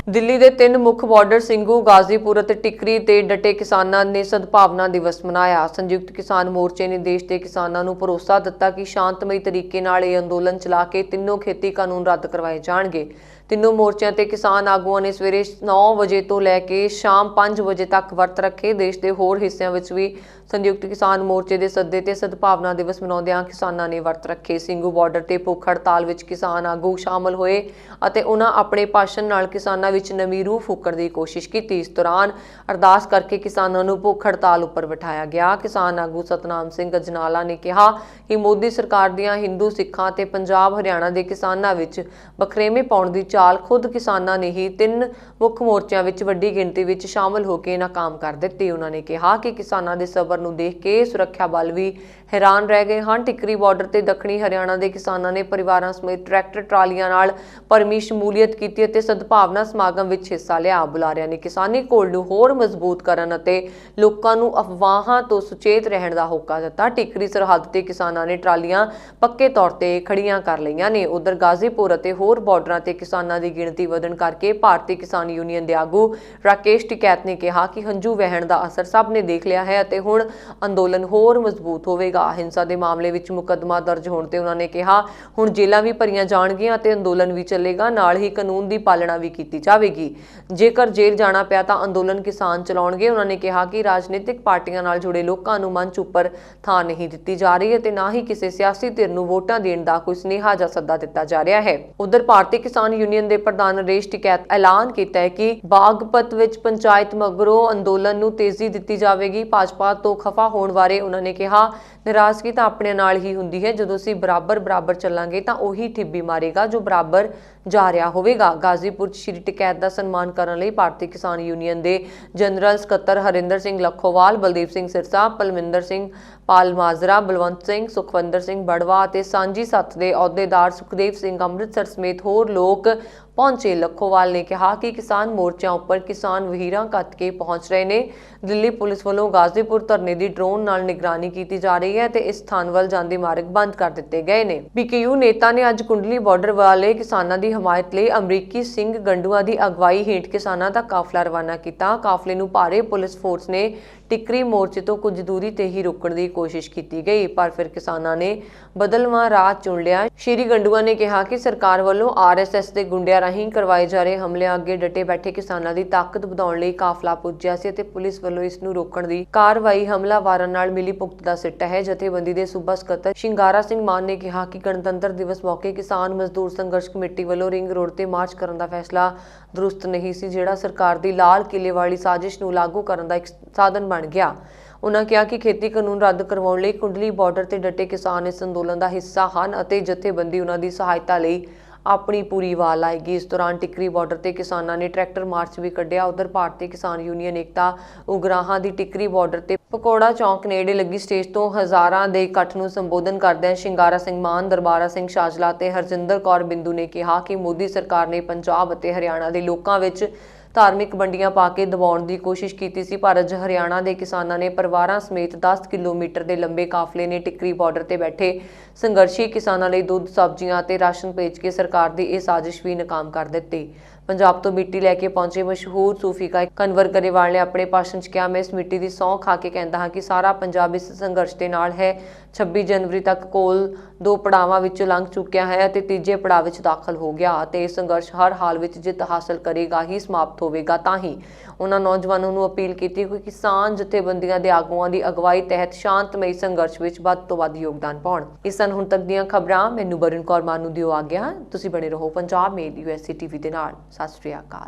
S1: ਦਿੱਲੀ ਦੇ 3 ਮੁੱਖ ਬਾਰਡਰ ਸਿੰਘੂ, ਗਾਜ਼ੀਪੁਰ ਅਤੇ ਟਿਕਰੀ ਤੇ ਡਟੇ ਕਿਸਾਨਾਂ ਨੇ ਸਦਭਾਵਨਾ ਦਿਵਸ ਮਨਾਇਆ। ਸੰਯੁਕਤ ਕਿਸਾਨ ਮੋਰਚੇ ਨੇ ਦੇਸ਼ ਦੇ ਕਿਸਾਨਾਂ ਨੂੰ ਭਰੋਸਾ ਦਿੱਤਾ ਕਿ ਸ਼ਾਂਤਮਈ ਤਰੀਕੇ ਨਾਲ ਇਹ ਅੰਦੋਲਨ ਚਲਾ ਕੇ ਤਿੰਨੋਂ ਖੇਤੀ ਕਾਨੂੰਨ ਰੱਦ ਕਰਵਾਏ ਜਾਣਗੇ। ਤਿੰਨੋਂ ਮੋਰਚਿਆਂ ਤੇ ਕਿਸਾਨ ਆਗੂਆਂ ਨੇ ਸਵੇਰੇ 9 ਵਜੇ ਤੋਂ ਲੈ ਕੇ ਸ਼ਾਮ 5 ਵਜੇ ਤੱਕ ਵਰਤ ਰੱਖੇ। ਦੇਸ਼ ਦੇ ਹੋਰ ਹਿੱਸਿਆਂ ਵਿੱਚ ਵੀ ਸੰਯੁਕਤ ਕਿਸਾਨ ਮੋਰਚੇ ਦੇ ਸੱਦੇ ਤੇ ਸਦਭਾਵਨਾ ਦਿਵਸ ਮਨਾਉਂਦਿਆਂ ਕਿਸਾਨਾਂ ਨੇ ਵਰਤ ਰੱਖੇ। ਸਿੰਘੂ ਬਾਰਡਰ ਤੇ ਭੁੱਖ ਹੜਤਾਲ ਵਿੱਚ ਕਿਸਾਨ ਆਗੂ ਸ਼ਾਮਲ ਹੋਏ ਅਤੇ ਉਹਨਾਂ ਆਪਣੇ ਭਾਸ਼ਣ ਨਾਲ ਕਿਸਾਨਾਂ ਵਿੱਚ ਨਵੀਂ ਰੂਹ ਫੂਕਣ ਦੀ ਕੋਸ਼ਿਸ਼ ਕੀਤੀ। ਇਸ ਦੌਰਾਨ ਅਰਦਾਸ ਕਰਕੇ ਕਿਸਾਨਾਂ ਨੂੰ ਭੁੱਖ ਹੜਤਾਲ ਉੱਪਰ ਬਿਠਾਇਆ ਗਿਆ। ਕਿਸਾਨ ਆਗੂ ਸਤਨਾਮ ਸਿੰਘ ਅਜਨਾਲਾ ਨੇ ਕਿਹਾ ਕਿ ਮੋਦੀ ਸਰਕਾਰ ਦੀਆਂ ਹਿੰਦੂ, ਸਿੱਖਾਂ ਤੇ ਪੰਜਾਬ, ਹਰਿਆਣਾ ਦੇ ਕਿਸਾਨਾਂ ਵਿੱਚ ਵੱਖਰੇਵੇਂ ਪਾਉਣ ਦੀ ਚਾਲ ਖੁਦ ਕਿਸਾਨਾਂ ਨੇ ਹੀ 3 ਮੁੱਖ ਮੋਰਚਿਆਂ ਵਿੱਚ ਵੱਡੀ ਗਿਣਤੀ ਵਿੱਚ ਸ਼ਾਮਲ ਹੋ ਕੇ ਨਾਕਾਮ ਕਰ ਦਿੱਤੀ। ਉਹਨਾਂ ਨੇ ਕਿਹਾ ਕਿ ਕਿਸਾਨਾਂ ਦੇ ਸਬਰ ਨੂੰ ਦੇਖ ਕੇ ਸੁਰੱਖਿਆ ਬਲ ਵੀ ਹੈਰਾਨ ਰਹਿ ਗਏ ਹਨ। ਟਿਕਰੀ ਬਾਰਡਰ ਤੇ ਦੱਖਣੀ ਹਰਿਆਣਾ ਦੇ ਕਿਸਾਨਾਂ ਨੇ ਪਰਿਵਾਰਾਂ ਸਮੇਤ ਟਰੈਕਟਰ ਟਰਾਲੀਆਂ ਨਾਲ ਭਰਮੀ ਸ਼ਮੂਲੀਅਤ ਕੀਤੀ ਅਤੇ ਸਦਭਾਵਨਾ ਸਮਾਗਮ ਵਿੱਚ ਹਿੱਸਾ ਲਿਆ। ਬੁਲਾਰਿਆਂ ਨੇ ਕਿਸਾਨੀ ਘੋਲ ਨੂੰ ਹੋਰ ਮਜ਼ਬੂਤ ਕਰਨ ਅਤੇ ਲੋਕਾਂ ਨੂੰ ਅਫਵਾਹਾਂ ਤੋਂ ਸੁਚੇਤ ਰਹਿਣ ਦਾ ਹੋਕਾ ਦਿੱਤਾ। ਟਿਕਰੀ ਸਰਹੱਦ ਤੇ ਕਿਸਾਨਾਂ ਨੇ ਟਰਾਲੀਆਂ ਪੱਕੇ ਤੌਰ ਤੇ ਖੜੀਆਂ ਕਰ ਲਈਆਂ ਨੇ। ਉਧਰ ਗਾਜ਼ੀਪੁਰ ਅਤੇ ਹੋਰ ਬਾਰਡਰਾਂ ਤੇ ਕਿਸਾਨਾਂ ਦੀ ਗਿਣਤੀ ਵਧਣ ਕਰਕੇ ਭਾਰਤੀ ਕਿਸਾਨ ਯੂਨੀਅਨ ਦੇ ਆਗੂ ਰਾਕੇਸ਼ ਟਿਕੈਤ ਨੇ ਕਿਹਾ ਕਿ ਹੰਝੂ ਵਹਿਣ ਦਾ ਅਸਰ ਸਭ ਨੇ ਦੇਖ ਲਿਆ ਹੈ ਅਤੇ ਹੁਣ ਅੰਦੋਲਨ ਹੋਰ ਮਜ਼ਬੂਤ ਹੋਵੇਗਾ। ਹਿੰਸਾ ਦੇ ਮਾਮਲੇ ਵਿੱਚ ਮੁਕੱਦਮਾ ਦਰਜ ਹੋਣ ਤੇ ਉਹਨਾਂ ਨੇ ਕਿਹਾ ਹੁਣ ਜੇਲ੍ਹਾਂ ਵੀ ਭਰੀਆਂ ਜਾਣਗੀਆਂ ਅਤੇ ਅੰਦੋਲਨ ਵੀ ਚੱਲੇਗਾ, ਨਾਲ ਹੀ ਕਾਨੂੰਨ ਦੀ ਪਾਲਣਾ ਵੀ ਕੀਤੀ ਜਾਵੇਗੀ। ਜੇਕਰ ਜੇਲ੍ਹ ਜਾਣਾ ਪਿਆ ਤਾਂ ਅੰਦੋਲਨ ਕਿਸਾਨ ਚਲਾਉਣਗੇ। ਉਹਨਾਂ ਨੇ ਕਿਹਾ ਕਿ ਰਾਜਨੀਤਿਕ ਪਾਰਟੀਆਂ ਨਾਲ ਜੁੜੇ ਲੋਕਾਂ ਨੂੰ ਮੰਚ ਉੱਪਰ ਥਾਂ ਨਹੀਂ ਦਿੱਤੀ ਜਾ ਰਹੀ ਅਤੇ ਨਾ ਹੀ ਕਿਸੇ ਸਿਆਸੀ ਧਿਰ ਨੂੰ ਵੋਟਾਂ ਦੇਣ ਦਾ ਕੋਈ ਸੁਨੇਹਾ ਜਾਂ ਸੱਦਾ ਦਿੱਤਾ ਜਾ ਰਿਹਾ ਹੈ। ਉਧਰ ਭਾਰਤੀ ਕਿਸਾਨ ਯੂਨੀਅਨ ਦੇ ਪ੍ਰਧਾਨ ਨਰੇਸ਼ ਟਿਕੈਤ ਐਲਾਨ ਕੀਤਾ ਹੈ ਕਿ ਬਾਗਪਤ ਵਿੱਚ ਪੰਚਾਇਤ ਮਗਰੋਂ ਅੰਦੋਲਨ ਨੂੰ ਤੇਜ਼ੀ ਦਿੱਤੀ ਜਾਵੇਗੀ। ਭਾਜਪਾ ਤੋਂ ਖਫਾ ਹੋਣ ਬਾਰੇ ਉਹਨਾਂ ਨੇ ਕਿਹਾ ਨਾਰਾਜ਼ਗੀ ਤਾਂ ਆਪਣੇ ਨਾਲ ਹੀ ਹੁੰਦੀ ਹੈ। ਜਦੋਂ ਅਸੀਂ ਬਰਾਬਰ ਚੱਲਾਂਗੇ ਤਾਂ ਉਹੀ ਠਿੱਬੀ ਮਾਰੇਗਾ ਜੋ ਬਰਾਬਰ ਜਾ ਰਿਹਾ ਹੋਵੇਗਾ। ਗਾਜ਼ੀਪੁਰ 'ਚ ਸ਼੍ਰੀ ਟਕੈਤ ਦਾ ਸਨਮਾਨ ਕਰਨ ਲਈ ਭਾਰਤੀ ਕਿਸਾਨ ਯੂਨੀਅਨ ਦੇ ਜਨਰਲ ਸਕੱਤਰ ਹਰਿੰਦਰ ਸਿੰਘ ਲੱਖੋਵਾਲ, ਬਲਦੀਪ ਸਿੰਘ ਸਿਰਸਾ, ਪਲਵਿੰਦਰ ਸਿੰਘ ਪਾਲ ਮਾਜਰਾ, ਬਲਵੰਤ ਸਿੰਘ, ਸੁਖਵਿੰਦਰ ਸਿੰਘ ਬੜਵਾ ਅਤੇ ਸਾਂਝੀ ਸੱਥ ਦੇ ਅਹੁਦੇਦਾਰ ਸੁਖਦੇਵ ਸਿੰਘ ਅੰਮ੍ਰਿਤਸਰ ਸਮੇਤ ਹੋਰ ਲੋਕ ਪਹੁੰਚੇ। ਲੱਖੋਵਾਲ ਨੇ ਕਿਹਾ ਕਿ ਕਿਸਾਨ ਮੋਰਚਿਆਂ ਉੱਪਰ ਕਿਸਾਨ ਵਹੀਰਾਂ ਕੱਟ ਕੇ ਪਹੁੰਚ ਰਹੇ ਨੇ। ਦਿੱਲੀ ਪੁਲਿਸ ਵੱਲੋਂ ਗਾਜ਼ੀਪੁਰ ਧਰਨੇ ਦੀ ਡਰੋਨ ਨਾਲ ਨਿਗਰਾਨੀ ਕੀਤੀ ਜਾ ਰਹੀ ਹੈ ਤੇ ਇਸ ਸਥਾਨ ਵੱਲ ਜਾਂਦੇ ਮਾਰਗ ਬੰਦ ਕਰ ਦਿੱਤੇ ਗਏ ਨੇ। BKU ਨੇਤਾ ਨੇ ਅੱਜ ਕੁੰਡਲੀ ਬਾਰਡਰ ਵਾਲੇ ਕਿਸਾਨਾਂ ਦੀ ਹਮਾਇਤ ਲਈ ਅਮਰੀਕੀ ਸਿੰਘ ਗੰਡੂਆਂ ਦੀ ਅਗਵਾਈ ਹੇਠ ਕਿਸਾਨਾਂ ਦਾ ਕਾਫਲਾ ਰਵਾਨਾ ਕੀਤਾ। ਕਾਫਲੇ ਨੂੰ ਭਾਰੇ ਪੁਲਿਸ ਫੋਰਸ ਨੇ ਟਿੱਕਰੀ ਮੋਰਚੇ ਤੋਂ ਕੁਝ ਦੂਰੀ ਤੇ ਹੀ ਰੋਕਣ ਦੀ ਕੋਸ਼ਿਸ਼ ਕੀਤੀ ਗਈ, ਪਰ ਫਿਰ ਕਿਸਾਨਾਂ ਨੇ ਬਦਲਵਾਂ ਰਾਹ ਚੁਣ ਲਿਆ। ਸ਼੍ਰੀ ਗੰਡੂਆਂ ਨੇ ਕਿਹਾ ਕਿ ਸਰਕਾਰ ਵੱਲੋਂ RSS ਦੇ ਗੁੰਡਿਆਂ ਰਾਹੀਂ ਕਰਵਾਏ ਜਾ ਰਹੇ ਹਮਲਿਆਂ ਅੱਗੇ ਡਟੇ ਬੈਠੇ ਕਿਸਾਨਾਂ ਦੀ ਤਾਕਤ ਵਧਾਉਣ ਲਈ ਕਾਫਲਾ ਪੁੱਜਿਆ ਸੀ ਅਤੇ ਪੁਲਿਸ ਵੱਲੋਂ ਇਸ ਨੂੰ ਰੋਕਣ ਦੀ ਕਾਰਵਾਈ ਹਮਲਾਵਾਰਾਂ ਨਾਲ ਮਿਲੀ ਭੁਗਤ ਦਾ ਸਿੱਟਾ ਹੈ। ਜਥੇਬੰਦੀ ਦੇ ਸੂਬਾ ਸਕੱਤਰ ਸ਼ਿੰਗਾਰਾ ਸਿੰਘ ਮਾਨ ਨੇ ਕਿਹਾ ਕਿ ਗਣਤੰਤਰ ਦਿਵਸ ਮੌਕੇ ਕਿਸਾਨ ਮਜ਼ਦੂਰ ਸੰਘਰਸ਼ ਕਮੇਟੀ ਵੱਲੋਂ ਰਿੰਗ ਰੋਡ ਤੇ ਮਾਰਚ ਕਰਨ ਦਾ ਫੈਸਲਾ ਦਰੁਸਤ ਨਹੀਂ ਸੀ, ਜਿਹੜਾ ਸਰਕਾਰ ਦੀ ਲਾਲ ਕਿਲੇ ਵਾਲੀ ਸਾਜ਼ਿਸ਼ ਨੂੰ ਲਾਗੂ ਕਰਨ ਦਾ ਇੱਕ ਸਾਧਨ ਬਣ ਗਿਆ। ਉਨ੍ਹਾਂ ਕਿਹਾ ਕਿ ਖੇਤੀ ਕਾਨੂੰਨ ਰੱਦ ਕਰਵਾਉਣ ਲਈ ਕੁੰਡਲੀ ਬਾਰਡਰ ਤੇ ਡਟੇ ਕਿਸਾਨ ਇਸ ਅੰਦੋਲਨ ਦਾ ਹਿੱਸਾ ਹਨ ਅਤੇ ਜਥੇਬੰਦੀ ਉਨ੍ਹਾਂ ਦੀ ਸਹਾਇਤਾ ਲਈ ਆਪਣੀ ਪੂਰੀ ਆਵਾਜ਼ ਲਾਏਗੀ। ਇਸ ਦੌਰਾਨ ਟਿੱਕਰੀ ਬਾਰਡਰ ਤੇ ਕਿਸਾਨਾਂ ਨੇ ਟਰੈਕਟਰ ਮਾਰਚ ਵੀ ਕੱਢਿਆ। ਉਧਰ ਭਾਰਤੀ ਕਿਸਾਨ ਯੂਨੀਅਨ ਏਕਤਾ ਉਗਰਾਹਾਂ ਦੀ ਟਿੱਕਰੀ ਬਾਰਡਰ ਤੇ ਪਕੌੜਾ ਚੌਂਕ ਨੇੜੇ ਲੱਗੀ ਸਟੇਜ ਤੋਂ ਹਜ਼ਾਰਾਂ ਦੇ ਇਕੱਠ ਨੂੰ ਸੰਬੋਧਨ ਕਰਦਿਆਂ ਸ਼ਿੰਗਾਰਾ ਸਿੰਘ ਮਾਨ, ਦਰਬਾਰਾ ਸਿੰਘ ਸ਼ਾਜਲਾ ਤੇ ਹਰਜਿੰਦਰ ਕੌਰ ਬਿੰਦੂ ਨੇ ਕਿਹਾ ਕਿ ਮੋਦੀ ਸਰਕਾਰ ਨੇ ਪੰਜਾਬ ਅਤੇ ਹਰਿਆਣਾ ਦੇ ਲੋਕਾਂ ਵਿੱਚ ਧਾਰਮਿਕ ਵੰਡੀਆਂ ਪਾ ਕੇ ਦਬਾਉਣ ਦੀ ਕੋਸ਼ਿਸ਼ ਕੀਤੀ ਸੀ, ਪਰ ਅੱਜ ਹਰਿਆਣਾ ਦੇ ਕਿਸਾਨਾਂ ਨੇ ਪਰਿਵਾਰਾਂ ਸਮੇਤ 10 ਕਿਲੋਮੀਟਰ ਦੇ ਲੰਬੇ ਕਾਫਲੇ ਨੇ ਟਿੱਕਰੀ ਬਾਰਡਰ ਤੇ ਬੈਠੇ ਸੰਘਰਸ਼ੀ ਕਿਸਾਨਾਂ ਲਈ ਦੁੱਧ, ਸਬਜ਼ੀਆਂ ਅਤੇ ਰਾਸ਼ਨ ਭੇਜ ਕੇ ਸਰਕਾਰ ਦੀ ਇਹ ਸਾਜ਼ਿਸ਼ ਵੀ ਨਾਕਾਮ ਕਰ ਦਿੱਤੀ। ਪੰਜਾਬ ਤੋਂ ਮਿੱਟੀ ਲੈ ਕੇ ਪਹੁੰਚੇ ਮਸ਼ਹੂਰ ਸੂਫੀ ਗਾਇਕ ਕਨਵਰ ਗਰੇਵਾਲ ਨੇ ਆਪਣੇ ਭਾਸ਼ਣ 'ਚ ਕਿਹਾ, ਮੈਂ ਇਸ ਮਿੱਟੀ ਦੀ ਸਹੁੰ ਖਾ ਕੇ ਕਹਿੰਦਾ ਹਾਂ ਕਿ ਸਾਰਾ ਪੰਜਾਬ ਇਸ ਸੰਘਰਸ਼ ਦੇ ਨਾਲ ਹੈ। 26 ਜਨਵਰੀ ਤੱਕ ਕੋਲ 2 ਪੜਾਵਾਂ ਵਿੱਚੋਂ ਲੰਘ ਚੁੱਕਿਆ ਹੈ ਅਤੇ ਤੀਜੇ ਪੜਾਅ ਵਿੱਚ ਦਾਖਲ ਹੋ ਗਿਆ ਅਤੇ ਇਹ ਸੰਘਰਸ਼ ਹਰ ਹਾਲ ਵਿੱਚ ਜਿੱਤ ਹਾਸਲ ਕਰੇਗਾ ਹੀ ਸਮਾਪਤ ਹੋਵੇਗਾ। ਤਾਂ ਹੀ ਉਹਨਾਂ ਨੌਜਵਾਨਾਂ ਨੂੰ ਅਪੀਲ ਕੀਤੀ ਕਿ ਕਿਸਾਨ ਜਥੇਬੰਦੀਆਂ ਦੇ ਆਗੂਆਂ ਦੀ ਅਗਵਾਈ ਤਹਿਤ ਸ਼ਾਂਤਮਈ ਸੰਘਰਸ਼ ਵਿੱਚ ਵੱਧ ਤੋਂ ਵੱਧ ਯੋਗਦਾਨ ਪਾਉਣ। ਇਸ ਸਨ ਹੁਣ ਤੱਕ ਦੀਆਂ ਖਬਰਾਂ। ਮੈਨੂੰ ਬਰਨ ਕੌਰ ਮਾਨ ਨੂੰ ਦਿਓ ਆਗਿਆ। ਤੁਸੀਂ ਬਣੇ ਰਹੋ ਪੰਜਾਬ ਮੇਡ USA TV ਦੇ ਨਾਲ। ਸਤਿ ਸ਼੍ਰੀ ਅਕਾਲ।